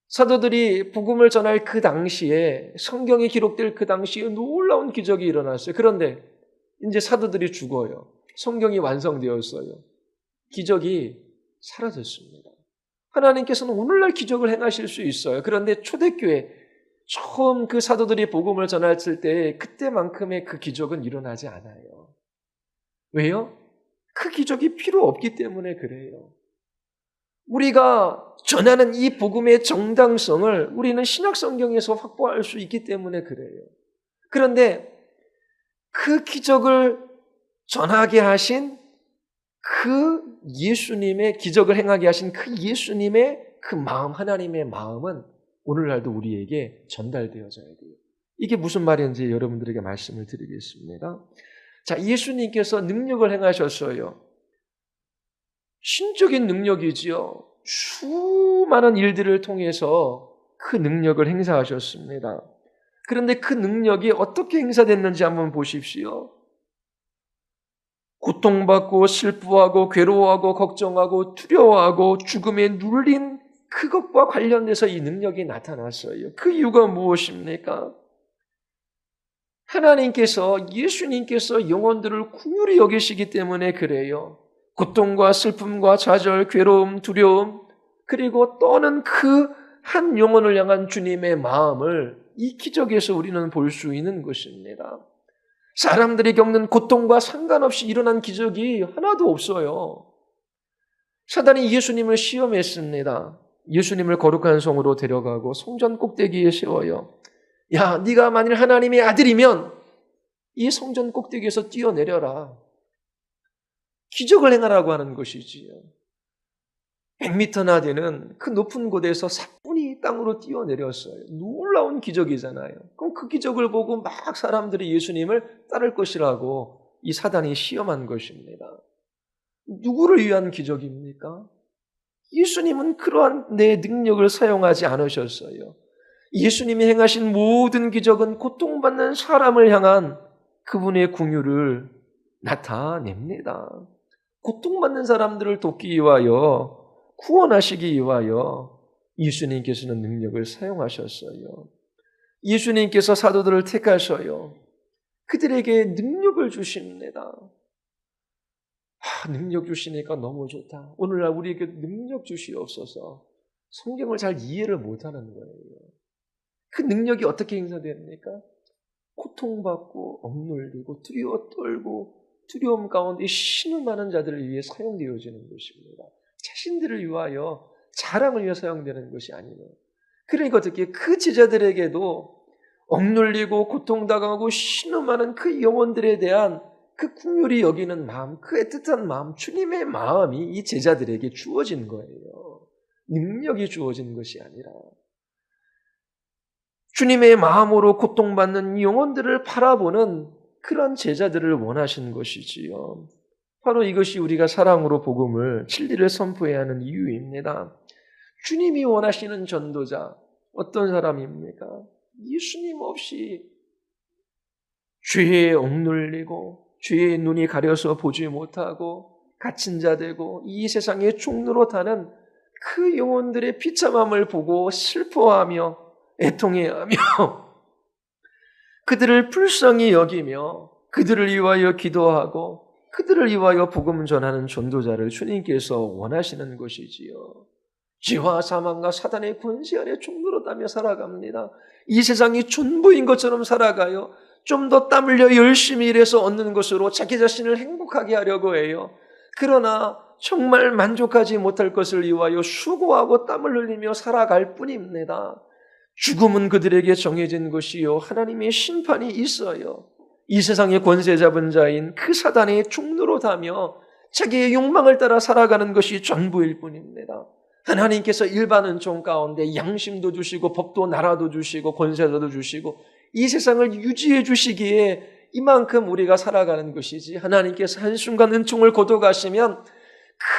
Speaker 1: 사도들이 복음을 전할 그 당시에, 성경이 기록될 그 당시에 놀라운 기적이 일어났어요. 그런데 이제 사도들이 죽어요. 성경이 완성되었어요. 기적이 사라졌습니다. 하나님께서는 오늘날 기적을 행하실 수 있어요. 그런데 초대교회 처음 그 사도들이 복음을 전했을 때 그때만큼의 그 기적은 일어나지 않아요. 왜요? 그 기적이 필요 없기 때문에 그래요. 우리가 전하는 이 복음의 정당성을 우리는 신약 성경에서 확보할 수 있기 때문에 그래요. 그런데 그 기적을 전하게 하신 그 예수님의 기적을 행하게 하신 그 예수님의 그 마음, 하나님의 마음은 오늘날도 우리에게 전달되어져야 돼요. 이게 무슨 말인지 여러분들에게 말씀을 드리겠습니다. 자, 예수님께서 능력을 행하셨어요. 신적인 능력이지요. 수많은 일들을 통해서 그 능력을 행사하셨습니다. 그런데 그 능력이 어떻게 행사됐는지 한번 보십시오. 고통받고 슬퍼하고 괴로워하고 걱정하고 두려워하고 죽음에 눌린 그것과 관련돼서 이 능력이 나타났어요. 그 이유가 무엇입니까? 하나님께서, 예수님께서 영혼들을 긍휼히 여기시기 때문에 그래요. 고통과 슬픔과 좌절, 괴로움, 두려움, 그리고 떠는 그 한 영혼을 향한 주님의 마음을 이 기적에서 우리는 볼 수 있는 것입니다. 사람들이 겪는 고통과 상관없이 일어난 기적이 하나도 없어요. 사단이 예수님을 시험했습니다. 예수님을 거룩한 성으로 데려가고 성전 꼭대기에 세워요. 야, 네가 만일 하나님의 아들이면 이 성전 꼭대기에서 뛰어내려라. 기적을 행하라고 하는 것이지요. 100m나 되는 그 높은 곳에서 사뿐히 땅으로 뛰어내렸어요. 놀라운 기적이잖아요. 그럼 그 기적을 보고 막 사람들이 예수님을 따를 것이라고 이 사단이 시험한 것입니다. 누구를 위한 기적입니까? 예수님은 그러한 내 능력을 사용하지 않으셨어요. 예수님이 행하신 모든 기적은 고통받는 사람을 향한 그분의 긍휼을 나타냅니다. 고통받는 사람들을 돕기 위하여, 구원하시기 위하여 예수님께서는 능력을 사용하셨어요. 예수님께서 사도들을 택하셔요. 그들에게 능력을 주십니다. 능력 주시니까 너무 좋다. 오늘날 우리에게 능력 주시옵소서. 성경을 잘 이해를 못하는 거예요. 그 능력이 어떻게 행사됩니까? 고통받고 억눌리고 두려워 떨고 두려움 가운데 신음하는 자들을 위해 사용되어지는 것입니다. 자신들을 위하여 자랑을 위해 사용되는 것이 아니에요. 그러니까 어떻게 그 제자들에게도 억눌리고 고통당하고 신음하는 그 영혼들에 대한 그 긍휼히 여기는 마음, 그 애틋한 마음, 주님의 마음이 이 제자들에게 주어진 거예요. 능력이 주어진 것이 아니라 주님의 마음으로 고통받는 영혼들을 바라보는 그런 제자들을 원하시는 것이지요. 바로 이것이 우리가 사랑으로 복음을 진리를 선포해야 하는 이유입니다. 주님이 원하시는 전도자 어떤 사람입니까? 예수님 없이 죄에 억눌리고 죄의 눈이 가려서 보지 못하고 갇힌 자 되고 이 세상의 종로로 타는 그 영혼들의 비참함을 보고 슬퍼하며 애통해하며 그들을 불쌍히 여기며 그들을 위하여 기도하고 그들을 위하여 복음 전하는 전도자를 주님께서 원하시는 것이지요. 죄와 사망과 사단의 권세 아래 종노릇하며 살아갑니다. 이 세상이 전부인 것처럼 살아가요. 좀 더 땀 흘려 열심히 일해서 얻는 것으로 자기 자신을 행복하게 하려고 해요. 그러나 정말 만족하지 못할 것을 위하여 수고하고 땀을 흘리며 살아갈 뿐입니다. 죽음은 그들에게 정해진 것이요 하나님의 심판이 있어요. 이 세상의 권세 잡은 자인 그 사단의 종노릇하며 자기의 욕망을 따라 살아가는 것이 전부일 뿐입니다. 하나님께서 일반 은총 가운데 양심도 주시고 법도 나라도 주시고 권세도 주시고 이 세상을 유지해 주시기에 이만큼 우리가 살아가는 것이지, 하나님께서 한순간 은총을 거둬가시면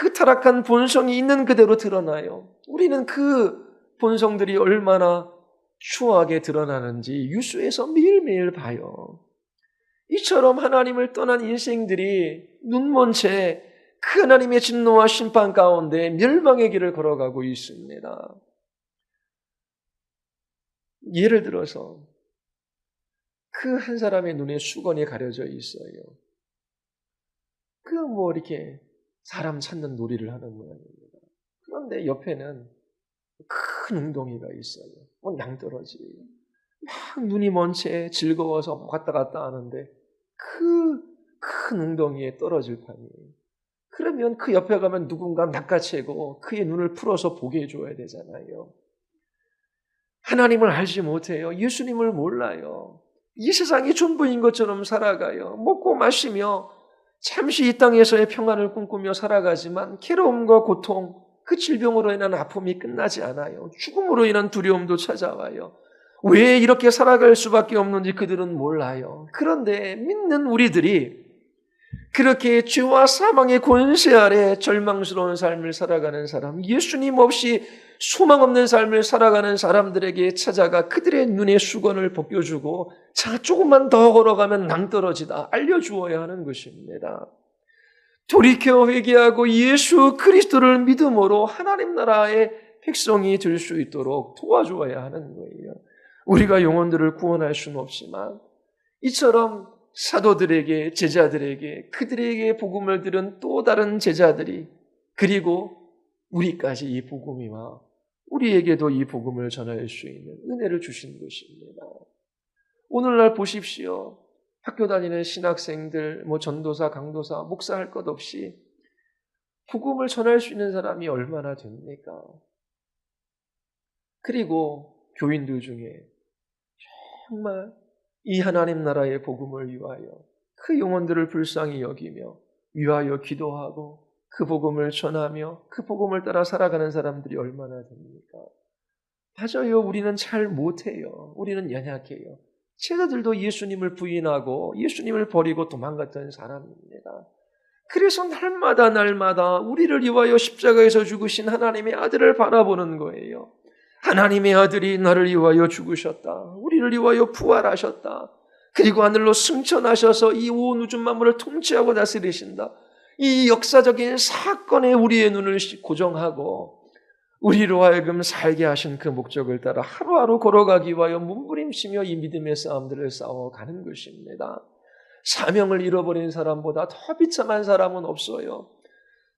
Speaker 1: 그 타락한 본성이 있는 그대로 드러나요. 우리는 그 본성들이 얼마나 추하게 드러나는지 유수에서 매일매일 봐요. 이처럼 하나님을 떠난 인생들이 눈먼 채 그 하나님의 진노와 심판 가운데 멸망의 길을 걸어가고 있습니다. 예를 들어서 그 한 사람의 눈에 수건이 가려져 있어요. 이렇게 사람 찾는 놀이를 하는 모양입니다. 그런데 옆에는 큰 웅덩이가 있어요. 낭떠러지예요. 막 눈이 먼 채 즐거워서 왔다 갔다 하는데 그 큰 웅덩이에 떨어질 판이에요. 그러면 그 옆에 가면 누군가 낚아채고 그의 눈을 풀어서 보게 해줘야 되잖아요. 하나님을 알지 못해요. 예수님을 몰라요. 이 세상이 전부인 것처럼 살아가요. 먹고 마시며 잠시 이 땅에서의 평안을 꿈꾸며 살아가지만 괴로움과 고통, 그 질병으로 인한 아픔이 끝나지 않아요. 죽음으로 인한 두려움도 찾아와요. 왜 이렇게 살아갈 수밖에 없는지 그들은 몰라요. 그런데 믿는 우리들이 그렇게 죄와 사망의 권세 아래 절망스러운 삶을 살아가는 사람, 예수님 없이 소망 없는 삶을 살아가는 사람들에게 찾아가 그들의 눈에 수건을 벗겨주고 자, 조금만 더 걸어가면 낭떠러지다 알려주어야 하는 것입니다. 돌이켜 회개하고 예수 그리스도를 믿음으로 하나님 나라의 백성이 될 수 있도록 도와주어야 하는 거예요. 우리가 영혼들을 구원할 수는 없지만 이처럼 사도들에게, 제자들에게, 그들에게 복음을 들은 또 다른 제자들이, 그리고 우리까지 이 복음이와 우리에게도 이 복음을 전할 수 있는 은혜를 주신 것입니다. 오늘날 보십시오. 학교 다니는 신학생들, 전도사, 강도사, 목사 할 것 없이 복음을 전할 수 있는 사람이 얼마나 됩니까? 그리고 교인들 중에 정말 이 하나님 나라의 복음을 위하여 그 영혼들을 불쌍히 여기며 위하여 기도하고 그 복음을 전하며 그 복음을 따라 살아가는 사람들이 얼마나 됩니까? 맞아요. 우리는 잘 못해요. 우리는 연약해요. 제자들도 예수님을 부인하고 예수님을 버리고 도망갔던 사람입니다. 그래서 날마다 우리를 위하여 십자가에서 죽으신 하나님의 아들을 바라보는 거예요. 하나님의 아들이 나를 위하여 죽으셨다. 우리를 위하여 부활하셨다. 그리고 하늘로 승천하셔서 이 온 우주 만물을 통치하고 다스리신다. 이 역사적인 사건에 우리의 눈을 고정하고 우리로 하여금 살게 하신 그 목적을 따라 하루하루 걸어가기 위하여 몸부림치며 이 믿음의 싸움들을 싸워가는 것입니다. 사명을 잃어버린 사람보다 더 비참한 사람은 없어요.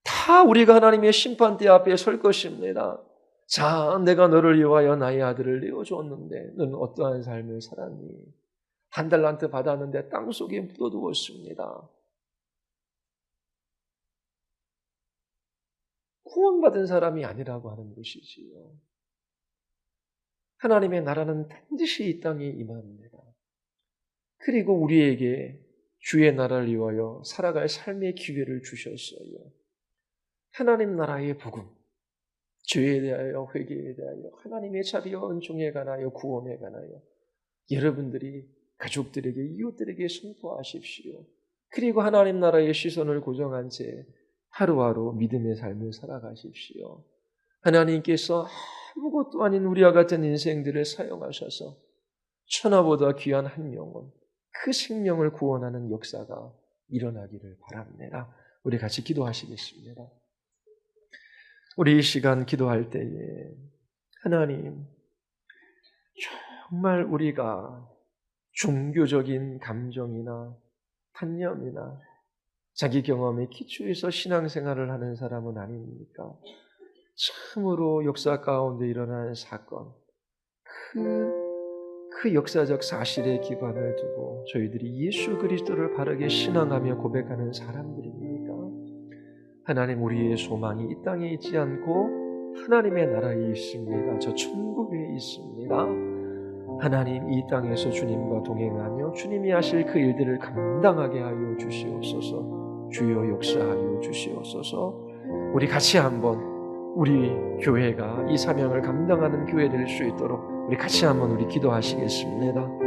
Speaker 1: 다 우리가 하나님의 심판대 앞에 설 것입니다. 자, 내가 너를 위하여 나의 아들을 내어주었는데 너는 어떠한 삶을 살았니? 한 달란트 받았는데 땅속에 묻어두었습니다. 구원받은 사람이 아니라고 하는 것이지요. 하나님의 나라는 반드시 이 땅에 임합니다. 그리고 우리에게 주의 나라를 위하여 살아갈 삶의 기회를 주셨어요. 하나님 나라의 복음, 죄에 대하여, 회개에 대하여, 하나님의 자비와 은총에 관하여, 구원에 관하여 여러분들이 가족들에게, 이웃들에게 선포하십시오. 그리고 하나님 나라의 시선을 고정한 채 하루하루 믿음의 삶을 살아가십시오. 하나님께서 아무것도 아닌 우리와 같은 인생들을 사용하셔서 천하보다 귀한 한 영혼, 그 생명을 구원하는 역사가 일어나기를 바랍니다. 우리 같이 기도하시겠습니다. 우리 이 시간 기도할 때에 하나님, 정말 우리가 종교적인 감정이나 판념이나 자기 경험의 기초에서 신앙생활을 하는 사람은 아닙니까? 참으로 역사 가운데 일어난 사건, 그 역사적 사실에 기반을 두고 저희들이 예수 그리스도를 바르게 신앙하며 고백하는 사람들입니까? 하나님, 우리의 소망이 이 땅에 있지 않고 하나님의 나라에 있습니다. 저 천국에 있습니다. 하나님, 이 땅에서 주님과 동행하며 주님이 하실 그 일들을 감당하게 하여 주시옵소서. 주여 역사하여 주시옵소서. 우리 같이 한번 우리 교회가 이 사명을 감당하는 교회 될 수 있도록 우리 같이 한번 우리 기도하시겠습니다.